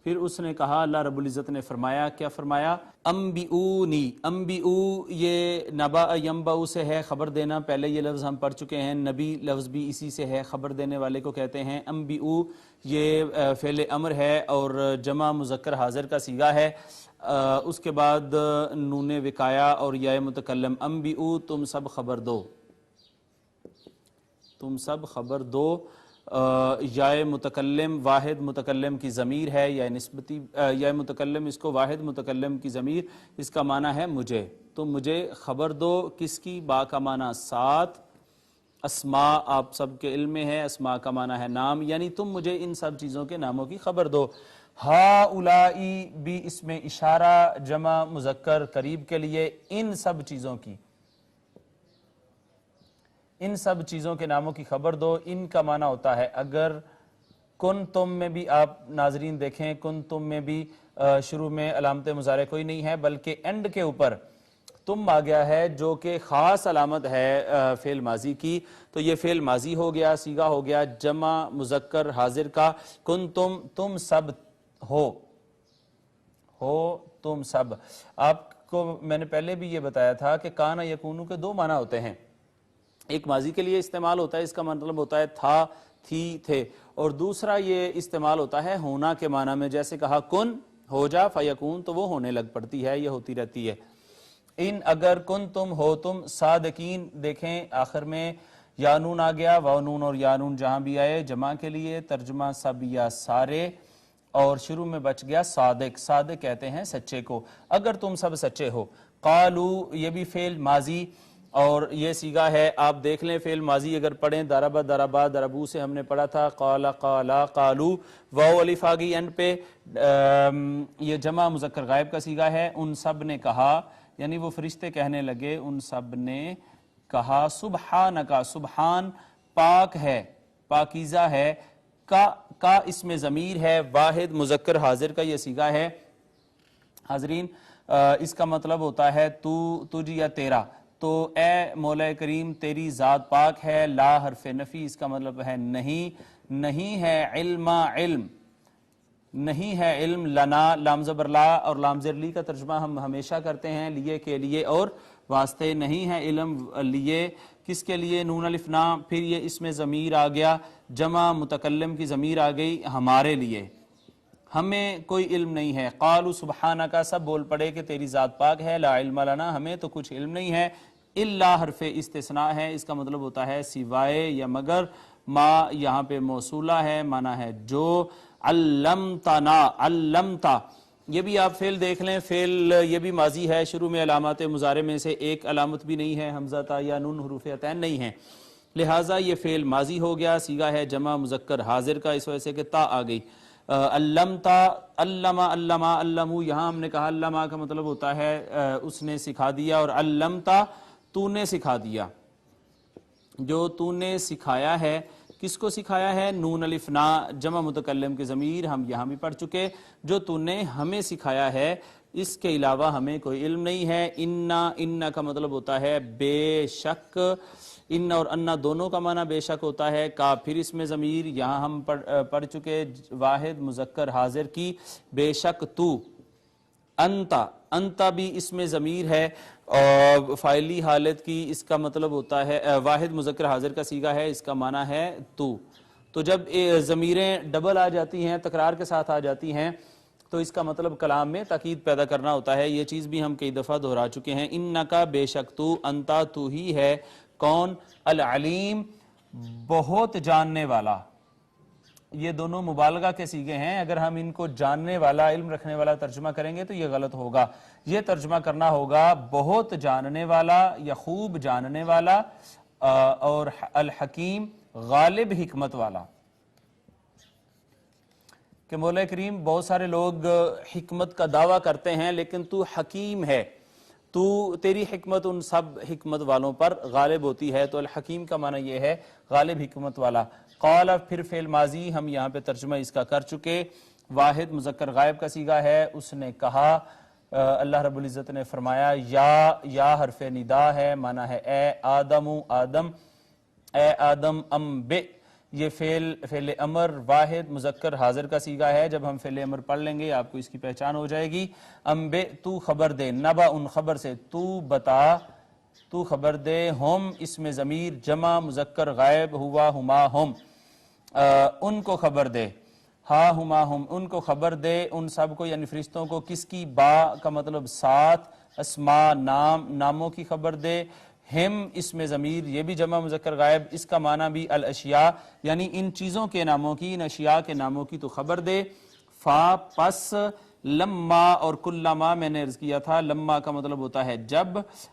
پھر اس نے کہا، اللہ رب العزت نے فرمایا. کیا فرمایا؟ انبئونی. انبئو یہ نبا ینبئو سے ہے، خبر دینا. پہلے یہ لفظ ہم پڑھ چکے ہیں. نبی لفظ بھی اسی سے ہے، خبر دینے والے کو کہتے ہیں. انبئو یہ فعل امر ہے اور جمع مذکر حاضر کا صیغہ ہے. اس کے بعد نون وقایا اور یا متکلم. انبئو تم سب خبر دو، تم سب خبر دو. یا متکلم واحد متکلم کی ضمیر ہے، یا نسبتی یا متکلم اس کو واحد متکلم کی ضمیر، اس کا معنی ہے مجھے. تم مجھے خبر دو کس کی؟ با کا معنی ساتھ. اسماء آپ سب کے علم میں ہے، اسماء کا معنی ہے نام، یعنی تم مجھے ان سب چیزوں کے ناموں کی خبر دو. ہا اولائی بھی اس میں اشارہ جمع مذکر قریب کے لیے، ان سب چیزوں کی، ان سب چیزوں کے ناموں کی خبر دو. ان کا معنی ہوتا ہے اگر. کن تم میں بھی آپ ناظرین دیکھیں، کن تم میں بھی شروع میں علامت مضارع کوئی نہیں ہے، بلکہ اینڈ کے اوپر تم آ گیا ہے جو کہ خاص علامت ہے فعل ماضی کی. تو یہ فعل ماضی ہو گیا، صیغہ ہو گیا جمع مذکر حاضر کا. کن تم سب ہو تم سب. آپ کو میں نے پہلے بھی یہ بتایا تھا کہ کانا یکونو کے دو معنی ہوتے ہیں. ایک ماضی کے لیے استعمال ہوتا ہے، اس کا مطلب ہوتا ہے تھا، تھی، تھے، اور دوسرا یہ استعمال ہوتا ہے ہونا کے معنی میں. جیسے کہا کن ہو جا فیکون، تو وہ ہونے لگ پڑتی ہے، یہ ہوتی رہتی ہے. ان اگر کن تم ہو تم صادقین. دیکھیں آخر میں یانون آ گیا، وانون اور یانون جہاں بھی آئے جمع کے لیے ترجمہ سب یا سارے، اور شروع میں بچ گیا صادق. صادق کہتے ہیں سچے کو. اگر تم سب سچے ہو. قالو یہ بھی فعل ماضی اور یہ صیغہ ہے. آپ دیکھ لیں فعل ماضی اگر پڑھیں، ضربا ضربا ضربو سے ہم نے پڑھا تھا. قال قالا قالو، واو الف آ گئی اینڈ پہ. یہ جمع مذکر غائب کا صیغہ ہے. ان سب نے کہا، یعنی وہ فرشتے کہنے لگے، ان سب نے کہا. سبحانکا، سبحان پاک ہے، پاکیزہ ہے. کا اس میں ضمیر ہے، واحد مذکر حاضر کا یہ صیغہ ہے. حاضرین اس کا مطلب ہوتا ہے تو، تجھ یا تیرا. تو اے مولا کریم تیری ذات پاک ہے. لا حرف نفی، اس کا مطلب ہے نہیں. نہیں ہے علم، علم نہیں ہے علم. لنا لام زبر لا اور لام زر لی کا ترجمہ ہم ہمیشہ کرتے ہیں لیے کے لیے اور واسطے. نہیں ہے علم لیے، کس کے لیے؟ نون الف نا. پھر یہ اس میں ضمیر آ گیا، جمع متکلم کی ضمیر آ گئی ہمارے لیے، ہمیں کوئی علم نہیں ہے. قالوا سبحانکا، سب بول پڑے کہ تیری ذات پاک ہے. لا علم لنا، ہمیں تو کچھ علم نہیں ہے. الا حرف استثناء ہے، اس کا مطلب ہوتا ہے سوائے یا مگر. ما یہاں پہ موصولہ ہے، معنی ہے جو. علمتنا، علمتا یہ بھی آپ فعل دیکھ لیں. فعل یہ بھی ماضی ہے، شروع میں علامات مضارع میں سے ایک علامت بھی نہیں ہے، حمزہ تا یا نون حروف عطین نہیں ہے، لہٰذا یہ فعل ماضی ہو گیا. صیغہ ہے جمع مذکر حاضر کا، اس وجہ سے کہ تا آ گئی. علمتا، علما، علما، علمو، یہاں ہم نے کہا علما کا مطلب ہوتا ہے اس نے سکھا دیا، اور علمتا تو نے سکھا دیا، جو تو نے سکھایا ہے. کس کو سکھایا ہے؟ نون الف نا جمع متکلم کے ضمیر ہم یہاں بھی پڑھ چکے، جو تو نے ہمیں سکھایا ہے، اس کے علاوہ ہمیں کوئی علم نہیں ہے۔ انا کا مطلب ہوتا ہے بے شک، ان اور انا دونوں کا معنی بے شک ہوتا ہے۔ کا پھر اس میں ضمیر یہاں ہم پڑھ چکے واحد مذکر حاضر کی، بے شک تو۔ انتا بھی اس میں ضمیر ہے اور فاعلی حالت کی، اس کا مطلب ہوتا ہے واحد مذکر حاضر کا صیغہ ہے، اس کا معنی ہے تو جب ضمیریں ڈبل آ جاتی ہیں، تکرار کے ساتھ آ جاتی ہیں، تو اس کا مطلب کلام میں تاکید پیدا کرنا ہوتا ہے۔ یہ چیز بھی ہم کئی دفعہ دہرا چکے ہیں۔ انکا بے شک تو، انتا تو ہی ہے، کون؟ العلیم بہت جاننے والا۔ یہ دونوں مبالغہ کے صیغے ہیں، اگر ہم ان کو جاننے والا، علم رکھنے والا ترجمہ کریں گے تو یہ غلط ہوگا۔ یہ ترجمہ کرنا ہوگا بہت جاننے والا یا خوب جاننے والا، اور الحکیم غالب حکمت والا، کہ مولا کریم بہت سارے لوگ حکمت کا دعویٰ کرتے ہیں لیکن تو حکیم ہے، تو تیری حکمت ان سب حکمت والوں پر غالب ہوتی ہے۔ تو الحکیم کا معنی یہ ہے غالب حکمت والا۔ قال پھر فعل ماضی ہم یہاں پہ ترجمہ اس کا کر چکے، واحد مذکر غائب کا صیغہ ہے۔ اس نے کہا، اللہ رب العزت نے فرمایا، یا حرف ندا ہے، معنی ہے اے آدم، اے آدم انبئ، یہ فعل امر واحد مذکر حاضر کا صیغہ ہے۔ جب ہم فعل امر پڑھ لیں گے آپ کو اس کی پہچان ہو جائے گی۔ انبئ تو خبر دے، نبا ان خبر سے، تو بتا، تو خبر دے، ہم اس میں ضمیر جمع مذکر غائب ہوا، ہما ہم، ان کو خبر دے، ہا ہما ہم، ان کو خبر دے، ان سب کو یعنی فرشتوں کو، کس کی؟ با کا مطلب ساتھ، اسماء ناموں کی خبر دے، ہم اس میں ضمیر یہ بھی جمع مذکر غائب، اس کا معنی بھی الاشیاء یعنی ان چیزوں کے ناموں کی، ان اشیاء کے ناموں کی تو خبر دے۔ فا پس، لما اور کلما میں نے عرض کیا تھا، لما کا مطلب ہوتا ہے جب،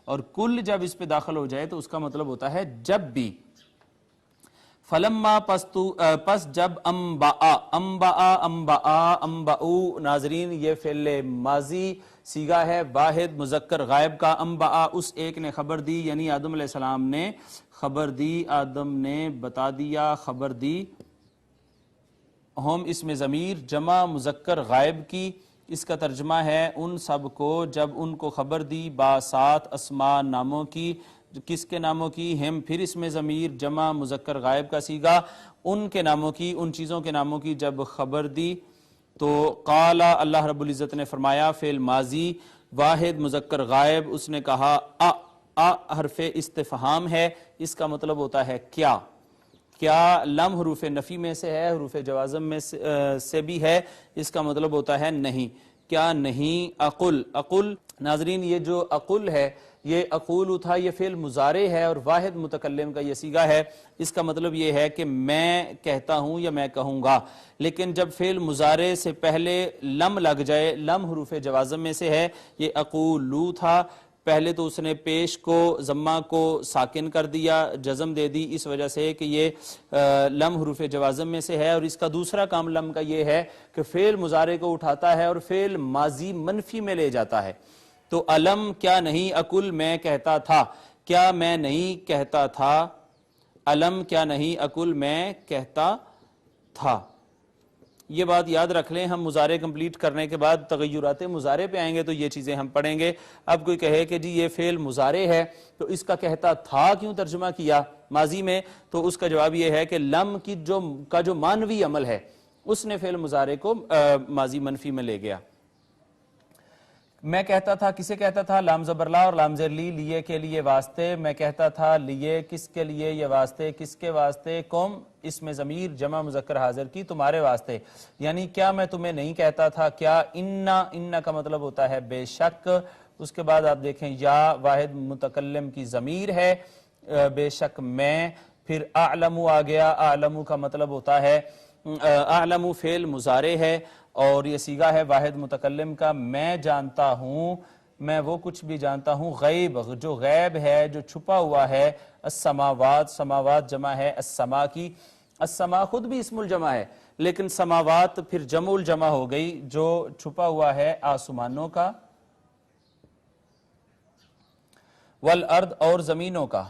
اور کل جب اس پہ داخل ہو جائے تو اس کا مطلب ہوتا ہے جب بھی۔ فلما پس جب، انبعو ناظرین یہ فعل ماضی صیغہ ہے واحد مذکر غائب کا، انبعا اس ایک نے خبر دی، یعنی آدم علیہ السلام نے خبر دی، آدم نے بتا دیا، خبر دی۔ ہم اس میں ضمیر جمع مذکر غائب کی، اس کا ترجمہ ہے ان سب کو جب ان کو خبر دی، باسات اسماء ناموں کی، کس کے ناموں کی؟ ہم پھر اس میں ضمیر جمع مذکر غائب کا صیغہ، ان کے ناموں کی، ان چیزوں کے ناموں کی جب خبر دی تو قال اللہ رب العزت نے فرمایا، فعل ماضی واحد مذکر غائب، اس نے کہا، حرف استفہام ہے، اس کا مطلب ہوتا ہے کیا؟ کیا لم حروف نفی میں سے ہے، حروف جوازم میں سے بھی ہے، اس کا مطلب ہوتا ہے نہیں، کیا نہیں؟ اقل ناظرین یہ جو اقل ہے، یہ اقول تھا، یہ فعل مضارع ہے اور واحد متکلم کا یہ صیغہ ہے، اس کا مطلب یہ ہے کہ میں کہتا ہوں یا میں کہوں گا، لیکن جب فعل مضارع سے پہلے لم لگ جائے، لم حروف جوازم میں سے ہے، یہ اقولو تھا، پہلے تو اس نے پیش کو ضمہ کو ساکن کر دیا، جزم دے دی، اس وجہ سے کہ یہ لم حروف جوازم میں سے ہے، اور اس کا دوسرا کام لم کا یہ ہے کہ فعل مضارع کو اٹھاتا ہے اور فعل ماضی منفی میں لے جاتا ہے۔ تو علم کیا نہیں، اقل میں کہتا تھا، کیا میں نہیں کہتا تھا، علم کیا نہیں، اقل میں کہتا تھا۔ یہ بات یاد رکھ لیں، ہم مضارع کمپلیٹ کرنے کے بعد تغیرات مضارع پہ آئیں گے تو یہ چیزیں ہم پڑھیں گے۔ اب کوئی کہے کہ جی یہ فعل مضارع ہے تو اس کا کہتا تھا کیوں ترجمہ کیا ماضی میں، تو اس کا جواب یہ ہے کہ لم کی جو مانوی عمل ہے اس نے فعل مضارع کو ماضی منفی میں لے گیا۔ میں کہتا تھا، کسے کہتا تھا؟ لام زبر لا اور لام زیر لی، لیے کے لیے واسطے، میں کہتا تھا لیے کس کے لیے، یہ واسطے کس کے واسطے، قوم اس میں ضمیر جمع مذکر حاضر کی، تمہارے واسطے، یعنی کیا میں تمہیں نہیں کہتا تھا، کیا ان کا مطلب ہوتا ہے بے شک، اس کے بعد آپ دیکھیں یا واحد متکلم کی ضمیر ہے، بے شک میں، پھر اعلم آ گیا، اعلم کا مطلب ہوتا ہے، اعلم فعل مضارع ہے اور یہ صیغہ ہے واحد متکلم کا، میں جانتا ہوں، میں وہ کچھ بھی جانتا ہوں، غیب جو غیب ہے، جو چھپا ہوا ہے، السماوات سماوات جمع ہے السما کی، السما خود بھی اسم الجمع ہے لیکن سماوات پھر جمع الجمع ہو گئی، جو چھپا ہوا ہے آسمانوں کا، والارض اور زمینوں کا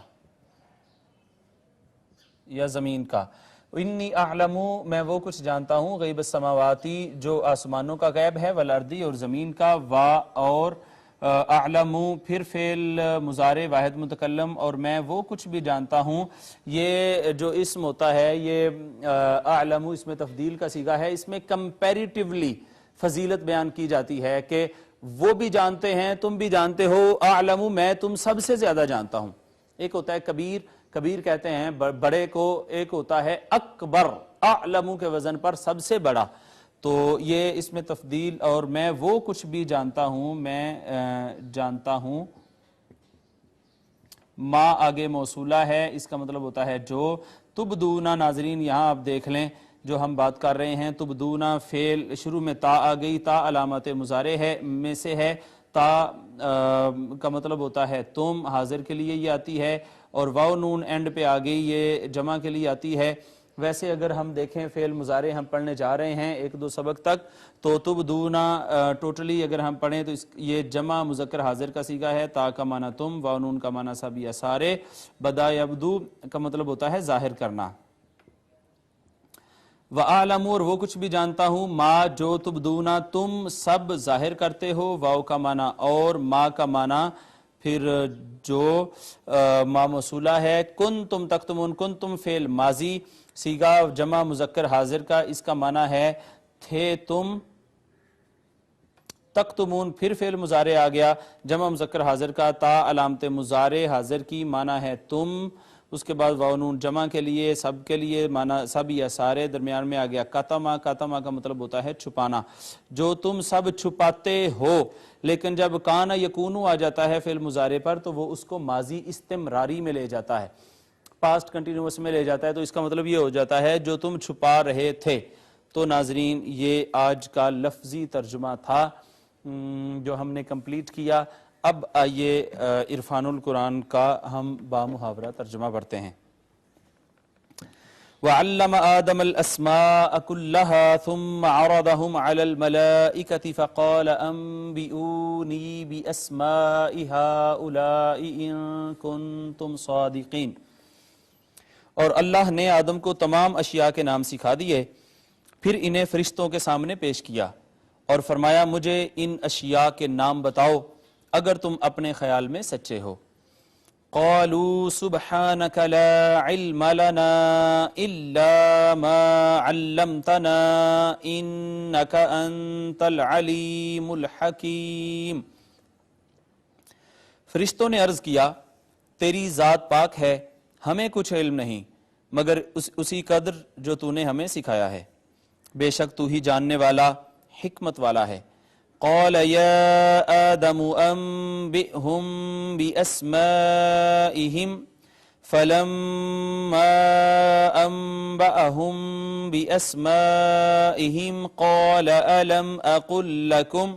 یا زمین کا، انی اعلم میں وہ کچھ جانتا ہوں غیب السماواتی جو آسمانوں کا غیب ہے والارضی اور زمین کا اور اعلم پھر فعل مضارع واحد متکلم اور میں وہ کچھ بھی جانتا ہوں. یہ جو اسم ہوتا ہے یہ اعلم اس میں تفضیل کا صیغہ ہے. اس میں کمپیریٹیولی فضیلت بیان کی جاتی ہے کہ وہ بھی جانتے ہیں تم بھی جانتے ہو. اعلم میں تم سب سے زیادہ جانتا ہوں. ایک ہوتا ہے کبیر، کبیر کہتے ہیں بڑے کو، ایک ہوتا ہے اکبر، اعلم کے وزن پر سب سے بڑا. تو یہ اس میں تفضیل اور میں وہ کچھ بھی جانتا ہوں، میں جانتا ہوں. ما آگے موصولہ ہے، اس کا مطلب ہوتا ہے جو. تبدونا ناظرین یہاں آپ دیکھ لیں جو ہم بات کر رہے ہیں. تبدونا فعل شروع میں تا آ گئی، تا علامت مضارع ہے میں سے ہے. تا کا مطلب ہوتا ہے تم، حاضر کے لیے یہ آتی ہے. اور واو نون اینڈ پہ آ گئی، یہ جمع کے لیے آتی ہے. ویسے اگر ہم دیکھیں فعل مضارع ہم پڑھنے جا رہے ہیں ایک دو سبق تک، تو تبدونا ٹوٹلی اگر ہم پڑھیں تو یہ جمع مذکر حاضر کا صیغہ ہے. تا کا معنی تم، واو نون کا معنی سب یا سارے. بدا یبدو کا مطلب ہوتا ہے ظاہر کرنا. وَأَعْلَمُ اور وہ کچھ بھی جانتا ہوں، ما جو تبدونا تم سب ظاہر کرتے ہو. واو کا معنی اور، ما کا معنی پھر جو ما موصولہ ہے. کن تم تکتمون، کن تم فعل ماضی صیغہ جمع مذکر حاضر کا، اس کا معنی ہے تھے تم. تکتمون پھر فعل مضارع آ گیا جمع مذکر حاضر کا، تا علامت مضارع حاضر کی، معنی ہے تم. اس کے بعد واو نون جمع کے لیے، سب کے لیے، معنی سب یا سارے. درمیان میں آ گیا کتما، کتما کا مطلب ہوتا ہے چھپانا، جو تم سب چھپاتے ہو. لیکن جب کان یکونو آ جاتا ہے فعل مضارع پر تو وہ اس کو ماضی استمراری میں لے جاتا ہے، پاسٹ کنٹینیوس میں لے جاتا ہے. تو اس کا مطلب یہ ہو جاتا ہے جو تم چھپا رہے تھے. تو ناظرین یہ آج کا لفظی ترجمہ تھا جو ہم نے کمپلیٹ کیا. اب آئیے عرفان القرآن کا ہم بامحاورہ ترجمہ پڑھتے ہیں. وَعَلَّمَ آدَمَ الْأَسْمَاءَ كُلَّهَا ثُمَّ عَرَضَهُمْ عَلَى الْمَلَائِكَةِ فَقَالَ أَنْبِئُونِي بِأَسْمَاءِ هَؤُلَاءِ إِن كُنتُمْ صَادِقِينَ. اور اللہ نے آدم کو تمام اشیاء کے نام سکھا دیے، پھر انہیں فرشتوں کے سامنے پیش کیا اور فرمایا مجھے ان اشیاء کے نام بتاؤ اگر تم اپنے خیال میں سچے ہو. قالوا سبحانك لا علم لنا الا ما علمتنا انك انت العلیم الحکیم. فرشتوں نے عرض کیا تیری ذات پاک ہے، ہمیں کچھ علم نہیں مگر اسی قدر جو تو نے ہمیں سکھایا ہے، بے شک تو ہی جاننے والا حکمت والا ہے. قال يا آدم أنبئهم بأسمائهم فلما أنبأهم بأسمائهم قال ألم أقل لكم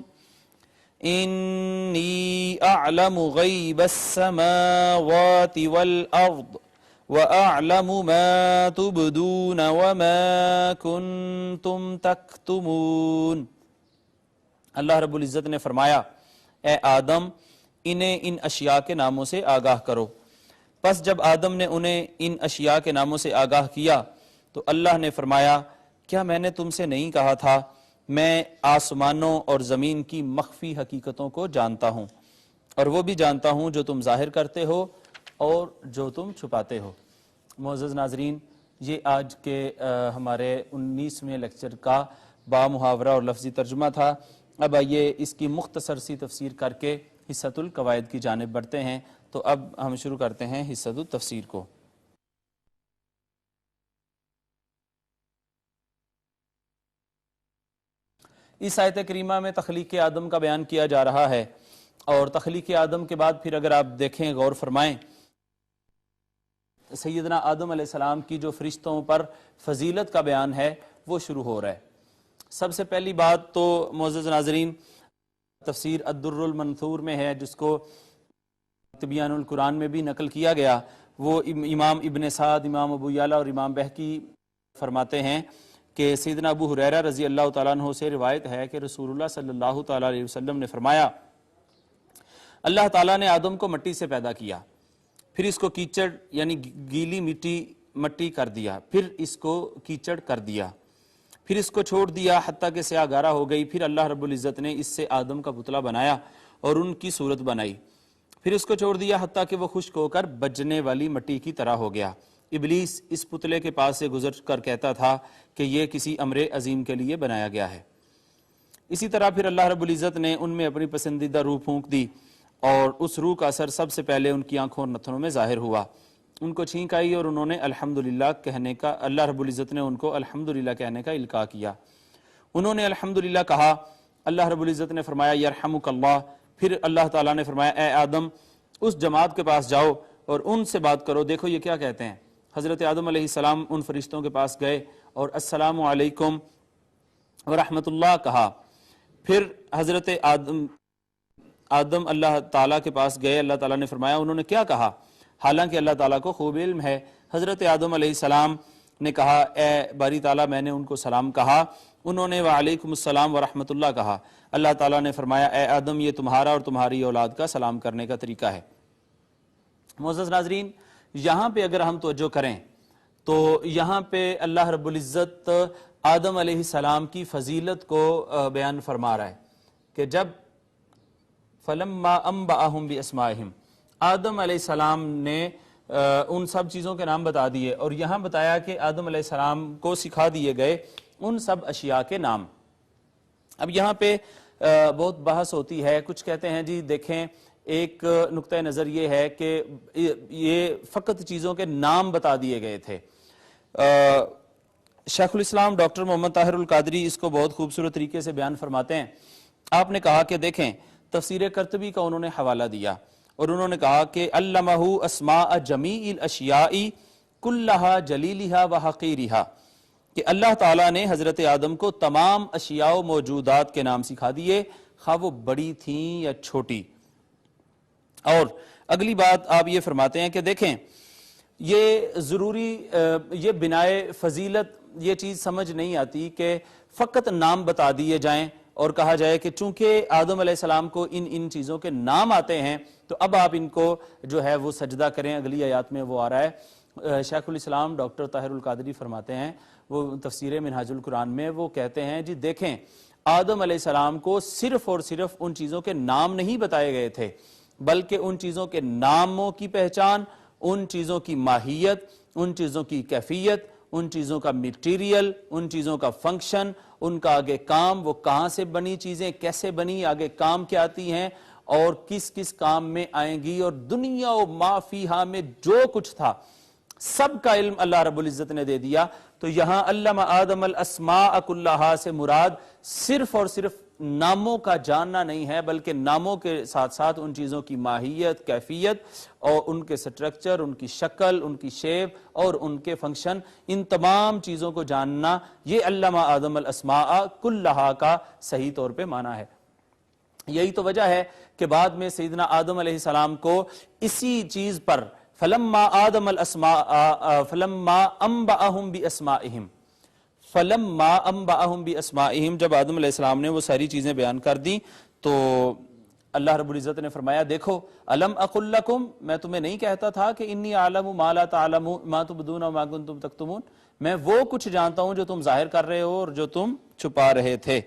إني أعلم غيب السماوات والأرض وأعلم ما تبدون وما كنتم تكتمون. اللہ رب العزت نے فرمایا اے آدم انہیں ان اشیاء کے ناموں سے آگاہ کرو. پس جب آدم نے انہیں ان اشیاء کے ناموں سے آگاہ کیا تو اللہ نے فرمایا کیا میں نے تم سے نہیں کہا تھا میں آسمانوں اور زمین کی مخفی حقیقتوں کو جانتا ہوں اور وہ بھی جانتا ہوں جو تم ظاہر کرتے ہو اور جو تم چھپاتے ہو. معزز ناظرین یہ آج کے ہمارے 19ویں لیکچر کا بامحاورہ اور لفظی ترجمہ تھا. اب آئیے اس کی مختصر سی تفسیر کر کے حصۃ القواعد کی جانب بڑھتے ہیں. تو اب ہم شروع کرتے ہیں حصۃ التفسیر کو. اس آیت کریمہ میں تخلیق آدم کا بیان کیا جا رہا ہے اور تخلیق آدم کے بعد پھر اگر آپ دیکھیں غور فرمائیں سیدنا آدم علیہ السلام کی جو فرشتوں پر فضیلت کا بیان ہے وہ شروع ہو رہا ہے. سب سے پہلی بات تو معزز ناظرین تفسیر الدر المنثور میں ہے جس کو تبیان القرآن میں بھی نقل کیا گیا. وہ امام ابن سعد، امام ابو یعلا اور امام بہقی فرماتے ہیں کہ سیدنا ابو ہریرہ رضی اللہ تعالیٰ عنہ سے روایت ہے کہ رسول اللہ صلی اللہ تعالیٰ علیہ وسلم نے فرمایا اللہ تعالیٰ نے آدم کو مٹی سے پیدا کیا، پھر اس کو کیچڑ یعنی گیلی مٹی مٹی کر دیا، پھر اس کو کیچڑ کر دیا، پھر اس کو چھوڑ دیا حتیٰ کہ سیاہ گارا ہو گئی، پھر اللہ رب العزت نے اس سے آدم کا پتلا بنایا اور ان کی صورت بنائی، پھر اس کو چھوڑ دیا حتیٰ کہ وہ خشک ہو کر بجنے والی مٹی کی طرح ہو گیا۔ ابلیس اس پتلے کے پاس سے گزر کر کہتا تھا کہ یہ کسی امر عظیم کے لیے بنایا گیا ہے۔ اسی طرح پھر اللہ رب العزت نے ان میں اپنی پسندیدہ روح پھونک دی اور اس روح کا اثر سب سے پہلے ان کی آنکھوں اور نتنوں میں ظاہر ہوا، ان کو چھینک آئی اور انہوں نے الحمدللہ کہنے کا، اللہ رب العزت نے ان کو الحمدللہ کہنے کا القاء کیا، انہوں نے الحمدللہ کہا۔ اللہ رب العزت نے فرمایا یرحمک اللہ، پھر اللہ تعالیٰ نے فرمایا اے آدم اس جماعت کے پاس جاؤ اور ان سے بات کرو۔ دیکھو یہ کیا کہتے ہیں، حضرت آدم علیہ السلام ان فرشتوں کے پاس گئے اور السلام علیکم ورحمۃ اللہ کہا، پھر حضرت آدم اللہ تعالیٰ کے پاس گئے، اللہ تعالیٰ نے فرمایا انہوں نے کیا کہا، حالانکہ اللہ تعالیٰ کو خوب علم ہے۔ حضرت آدم علیہ السلام نے کہا اے باری تعالیٰ میں نے ان کو سلام کہا، انہوں نے وعلیکم السلام ورحمۃ اللہ کہا۔ اللہ تعالیٰ نے فرمایا اے آدم یہ تمہارا اور تمہاری اولاد کا سلام کرنے کا طریقہ ہے۔ معزز ناظرین، یہاں پہ اگر ہم توجہ کریں تو یہاں پہ اللہ رب العزت آدم علیہ السلام کی فضیلت کو بیان فرما رہا ہے کہ جب فلما انبأہم باسمائہم، آدم علیہ السلام نے ان سب چیزوں کے نام بتا دیے، اور یہاں بتایا کہ آدم علیہ السلام کو سکھا دیے گئے ان سب اشیاء کے نام۔ اب یہاں پہ بہت بحث ہوتی ہے، کچھ کہتے ہیں جی دیکھیں ایک نقطہ نظر یہ ہے کہ یہ فقط چیزوں کے نام بتا دیے گئے تھے۔ شیخ الاسلام ڈاکٹر محمد طاہر القادری اس کو بہت خوبصورت طریقے سے بیان فرماتے ہیں۔ آپ نے کہا کہ دیکھیں تفسیر قرطبی کا انہوں نے حوالہ دیا اور انہوں نے کہا کہ علمہ اسماء جمیع الاشیاء کلہا جلیلہا و حقیرہا، کہ اللہ تعالیٰ نے حضرت آدم کو تمام اشیاء و موجودات کے نام سکھا دیے، خواہ وہ بڑی تھیں یا چھوٹی۔ اور اگلی بات آپ یہ فرماتے ہیں کہ دیکھیں یہ ضروری یہ بنائے فضیلت یہ چیز سمجھ نہیں آتی کہ فقط نام بتا دیے جائیں اور کہا جائے کہ چونکہ آدم علیہ السلام کو ان چیزوں کے نام آتے ہیں تو اب آپ ان کو جو ہے وہ سجدہ کریں۔ اگلی آیات میں وہ آ رہا ہے، شیخ الاسلام ڈاکٹر طاہر القادری فرماتے ہیں، وہ تفسیر منہاج القرآن میں وہ کہتے ہیں جی دیکھیں آدم علیہ السلام کو صرف اور صرف ان چیزوں کے نام نہیں بتائے گئے تھے، بلکہ ان چیزوں کے ناموں کی پہچان، ان چیزوں کی ماہیت، ان چیزوں کی کیفیت، ان چیزوں کا میٹیریل، ان چیزوں کا فنکشن، ان کا آگے کام، وہ کہاں سے بنی چیزیں، کیسے بنی، آگے کام کیا آتی ہیں اور کس کس کام میں آئیں گی، اور دنیا و ما فیہا میں جو کچھ تھا سب کا علم اللہ رب العزت نے دے دیا۔ تو یہاں علم آدم الاسماء کلہا سے مراد صرف اور صرف ناموں کا جاننا نہیں ہے، بلکہ ناموں کے ساتھ ساتھ ان چیزوں کی ماہیت، کیفیت اور ان کے سٹرکچر، ان کی شکل، ان کی شیپ اور ان کے فنکشن، ان تمام چیزوں کو جاننا، یہ علم آدم الاسماء کلہا کا صحیح طور پہ معنی ہے۔ یہی تو وجہ ہے کہ بعد میں سیدنا آدم علیہ السلام کو اسی چیز پر فلما آدم الاسماء فلما انبأہم باسمائہم، فلما انبأہم باسمائہم، جب آدم علیہ السلام نے وہ ساری چیزیں بیان کر دیں تو اللہ رب العزت نے فرمایا دیکھو الم اقل لکم، میں تمہیں نہیں کہتا تھا کہ انی اعلم ما لا تعلمون ما تبدون وما کنتم تکتمون، میں وہ کچھ جانتا ہوں جو تم ظاہر کر رہے ہو اور جو تم چھپا رہے تھے۔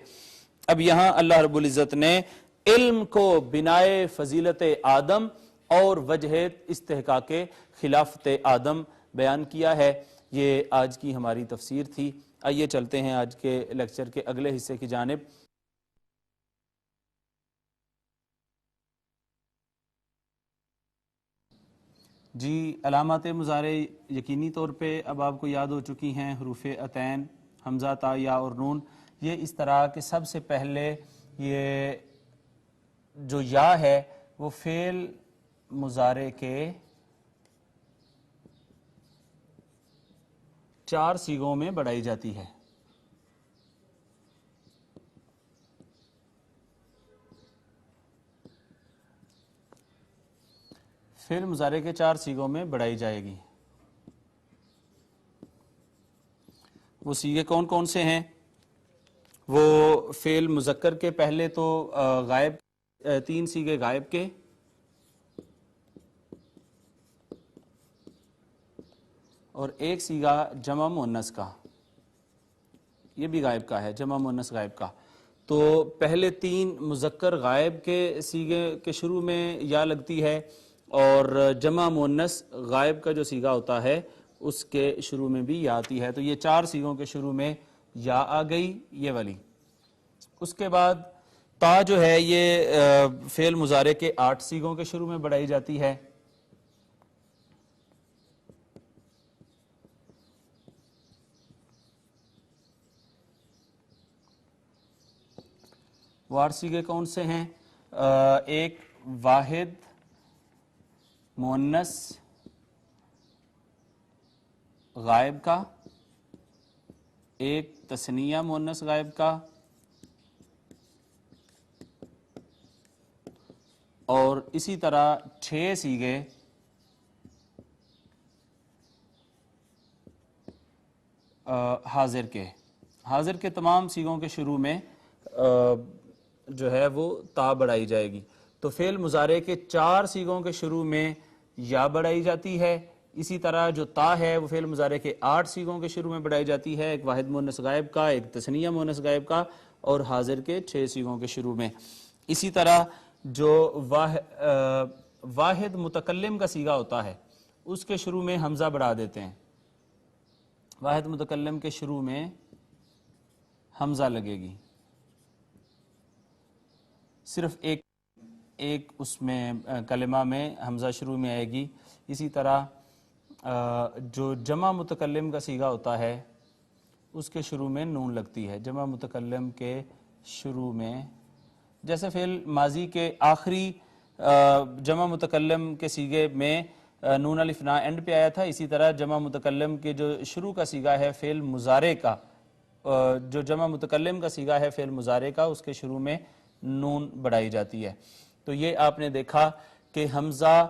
اب یہاں اللہ رب العزت نے علم کو بنائے فضیلت آدم اور وجہ استحقاق خلافت آدم بیان کیا ہے۔ یہ آج کی ہماری تفسیر تھی۔ آئیے چلتے ہیں آج کے لیکچر کے اگلے حصے کی جانب۔ جی علامات مضارع یقینی طور پہ اب آپ کو یاد ہو چکی ہیں، حروف عطین، حمزہ، تا، یا اور نون۔ یہ اس طرح کہ سب سے پہلے یہ جو یا ہے وہ فعل مضارع کے 4 صیغوں میں بڑھائی جاتی ہے۔ فعل مضارع کے 4 صیغوں میں بڑھائی جائے گی۔ وہ صیغے کون کون سے ہیں؟ وہ فعل مذکر کے پہلے تو غائب 3 صیغے غائب کے، اور ایک سیگا جمع مؤنث کا، یہ بھی غائب کا ہے، جمع مؤنث غائب کا. تو پہلے 3 مذکر غائب کے سیگے کے شروع میں یا لگتی ہے، اور جمع مؤنث غائب کا جو سیگا ہوتا ہے اس کے شروع میں بھی یا آتی ہے. تو یہ 4 سیگوں کے شروع میں یا آ گئی، یہ والی. اس کے بعد تا جو ہے یہ فعل مضارع کے 8 سیگوں کے شروع میں بڑھائی جاتی ہے. وہ 8 سیگے کون سے ہیں؟ ایک واحد مؤنث غائب کا، ایک تثنیہ مؤنث غائب کا، اور اسی طرح 6 سیگے حاضر کے. حاضر کے تمام سیگوں کے شروع میں جو ہے وہ تا بڑھائی جائے گی. تو فعل مضارع کے 4 سیگوں کے شروع میں یا بڑھائی جاتی ہے. اسی طرح جو تا ہے وہ فعل مضارع کے 8 سیگوں کے شروع میں بڑھائی جاتی ہے، ایک واحد مؤنث غائب کا، ایک تثنیہ مؤنث غائب کا، اور حاضر کے 6 سیگوں کے شروع میں. اسی طرح جو واحد متکلم کا سیگا ہوتا ہے اس کے شروع میں حمزہ بڑھا دیتے ہیں. واحد متکلم کے شروع میں حمزہ لگے گی، صرف ایک اس میں کلمہ میں حمزہ شروع میں آئے گی. اسی طرح جو جمع متکلم کا سیگا ہوتا ہے اس کے شروع میں نون لگتی ہے. جمع متکلم کے شروع میں، جیسے فعل ماضی کے آخری جمع متکلم کے سیگے میں نون الف نا اینڈ پہ آیا تھا، اسی طرح جمع متکلم کے جو شروع کا سیگا ہے فعل مضارع کا، جو جمع متکلم کا سیگا ہے فعل مضارع کا، اس کے شروع میں نون بڑھائی جاتی ہے. تو یہ آپ نے دیکھا کہ حمزہ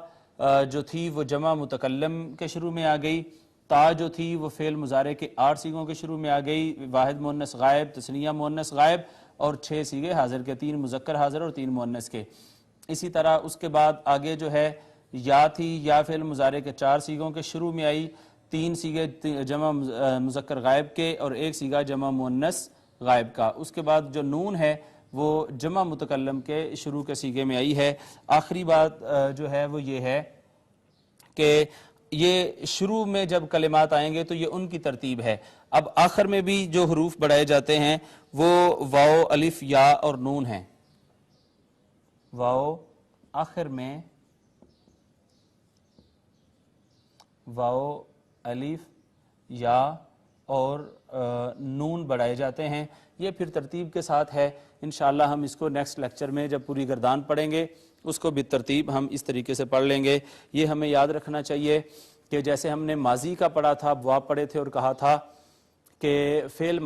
جو تھی وہ جمع متکلم کے شروع میں آ گئی، تا جو تھی وہ فعل مضارع کے 8 سیگوں کے شروع میں آ گئی، واحد مؤنث غائب، تثنیہ مؤنث غائب، اور 6 سیگے حاضر کے، 3 مذکر حاضر اور 3 مؤنث کے. اسی طرح اس کے بعد آگے جو ہے یا تھی، یا فعل مضارع کے 4 سیگوں کے شروع میں آئی، 3 سیگے جمع مذکر غائب کے اور 1 سیگا جمع مؤنث غائب کا. اس کے بعد جو نون ہے وہ جمع متکلم کے شروع کے سیگے میں آئی ہے. آخری بات جو ہے وہ یہ ہے کہ یہ شروع میں جب کلمات آئیں گے تو یہ ان کی ترتیب ہے. اب آخر میں بھی جو حروف بڑھائے جاتے ہیں وہ واو، الف، یا اور نون ہیں. واو آخر میں، واو، الف، یا اور نون بڑھائے جاتے ہیں. یہ پھر ترتیب کے ساتھ ہے. انشاءاللہ ہم اس کو نیکسٹ لیکچر میں جب پوری گردان پڑھیں گے اس کو بھی ترتیب ہم اس طریقے سے پڑھ لیں گے. یہ ہمیں یاد رکھنا چاہیے کہ جیسے ہم نے ماضی کا پڑھا تھا، ابواب پڑھے تھے اور کہا تھا کہ فعل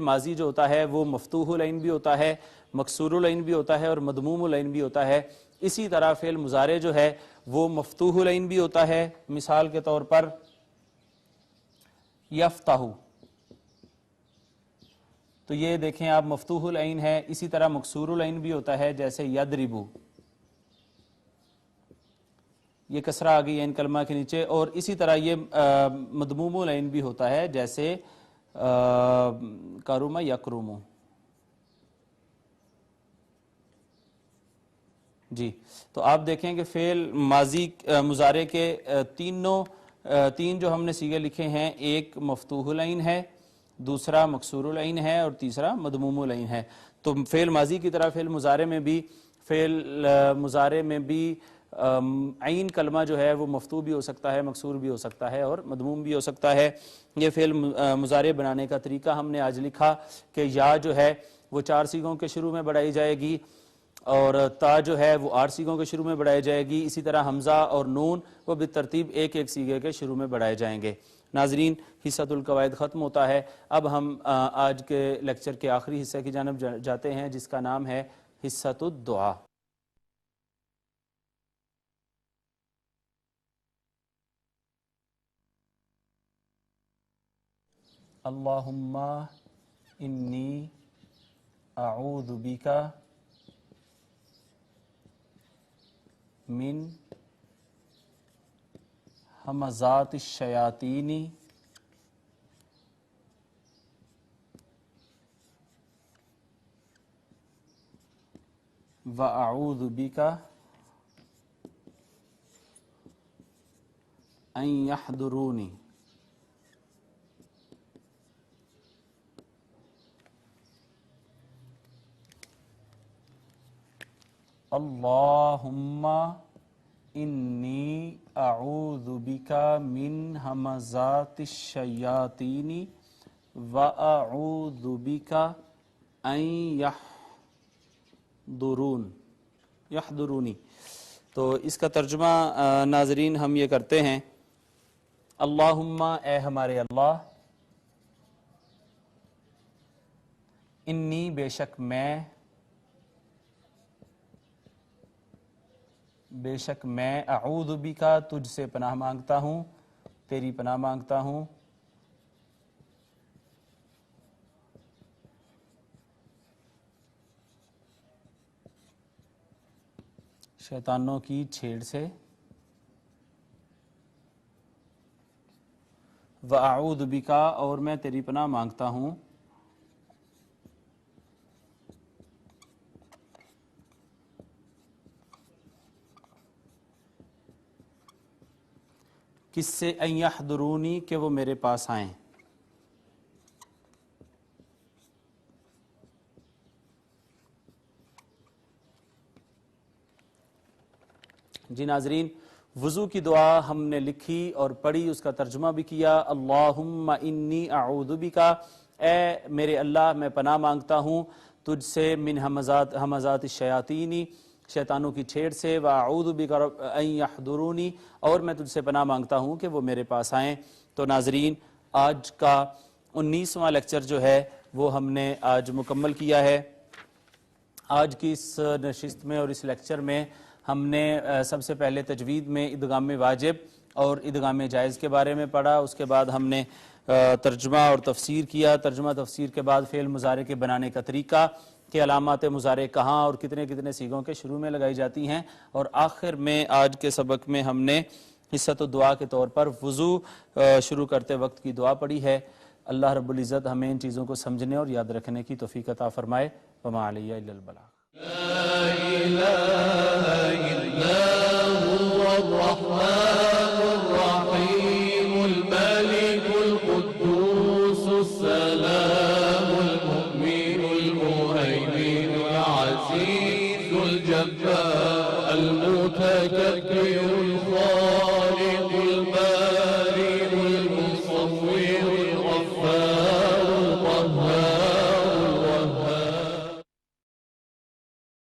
ماضی جو ہوتا ہے وہ مفتوح العین بھی ہوتا ہے، مکسور العین بھی ہوتا ہے اور مضموم العین بھی ہوتا ہے. اسی طرح فعل مضارع جو ہے وہ مفتوح العین بھی ہوتا ہے. مثال کے طور پر یفتح، تو یہ دیکھیں آپ مفتوح العین ہے. اسی طرح مکسور العین بھی ہوتا ہے، جیسے یضرب، یہ کسرہ آ گئی ہے ان کلمہ کے نیچے. اور اسی طرح یہ مضموم العین بھی ہوتا ہے، جیسے کرم یکرم. جی تو آپ دیکھیں کہ فعل ماضی مضارع کے تین جو ہم نے سیغے لکھے ہیں، ایک مفتوح العین ہے، دوسرا مکسور العین ہے اور تیسرا مضموم العین ہے. تو فعل ماضی کی طرح فعل مضارع میں بھی عین کلمہ جو ہے وہ مفتوح بھی ہو سکتا ہے، مکسور بھی ہو سکتا ہے اور مضموم بھی ہو سکتا ہے. یہ فعل مضارع بنانے کا طریقہ ہم نے آج لکھا کہ یا جو ہے وہ 4 سیغوں کے شروع میں بڑھائی جائے گی، اور تا جو ہے وہ 8 سیغوں کے شروع میں بڑھائی جائے گی. اسی طرح حمزہ اور نون وہ بالترتیب ایک ایک سیغے کے شروع میں بڑھائے جائیں گے. ناظرین، حصۃ القواعد ختم ہوتا ہے. اب ہم آج کے لیکچر کے آخری حصے کی جانب جاتے ہیں جس کا نام ہے حصۃ الدعا. اللہم انی اعوذ بک من همزات الشیاطین وأعوذ بک ان یحضرونی۔ اللہم انی اعوذ بک من ہمزات الشیاطین واعوذ بک ان یحضرونی۔ تو اس کا ترجمہ ناظرین ہم یہ کرتے ہیں، اللہم اے ہمارے اللہ، انی بے شک میں اعوذ بکا تجھ سے پناہ مانگتا ہوں، تیری پناہ مانگتا ہوں، شیطانوں کی چھیڑ سے، وَأَعُوذُ بِكَ اور میں تیری پناہ مانگتا ہوں، کس سے؟ ان یحضرونی کہ وہ میرے پاس آئیں۔ جی ناظرین، وضو کی دعا ہم نے لکھی اور پڑھی، اس کا ترجمہ بھی کیا، اللہم انی اعوذ بکا، اے میرے اللہ میں پناہ مانگتا ہوں تجھ سے، من ہمزات الشیاطین شیطانوں کی چھیڑ سے، واعوذ بک ان یحضرونی اور میں تجھ سے پناہ مانگتا ہوں کہ وہ میرے پاس آئیں۔ تو ناظرین، آج کا 19واں لیکچر جو ہے وہ ہم نے آج مکمل کیا ہے۔ آج کی اس نشست میں اور اس لیکچر میں ہم نے سب سے پہلے تجوید میں ادغام واجب اور ادغام جائز کے بارے میں پڑھا، اس کے بعد ہم نے ترجمہ اور تفسیر کیا، ترجمہ تفسیر کے بعد فعل مضارع کے بنانے کا طریقہ، کہ علامات مضارع کہاں اور کتنے کتنے صیغوں کے شروع میں لگائی جاتی ہیں، اور آخر میں آج کے سبق میں ہم نے حصۃ الدعا کے طور پر وضو شروع کرتے وقت کی دعا پڑھی ہے۔ اللہ رب العزت ہمیں ان چیزوں کو سمجھنے اور یاد رکھنے کی توفیق عطا فرمائے۔ وما علی الا البلاغ۔ لا إله إلا هو الرحمن الرحيم الملك القدوس السلام المؤمن المهيمن العزيز الجبار المتكبر الخالق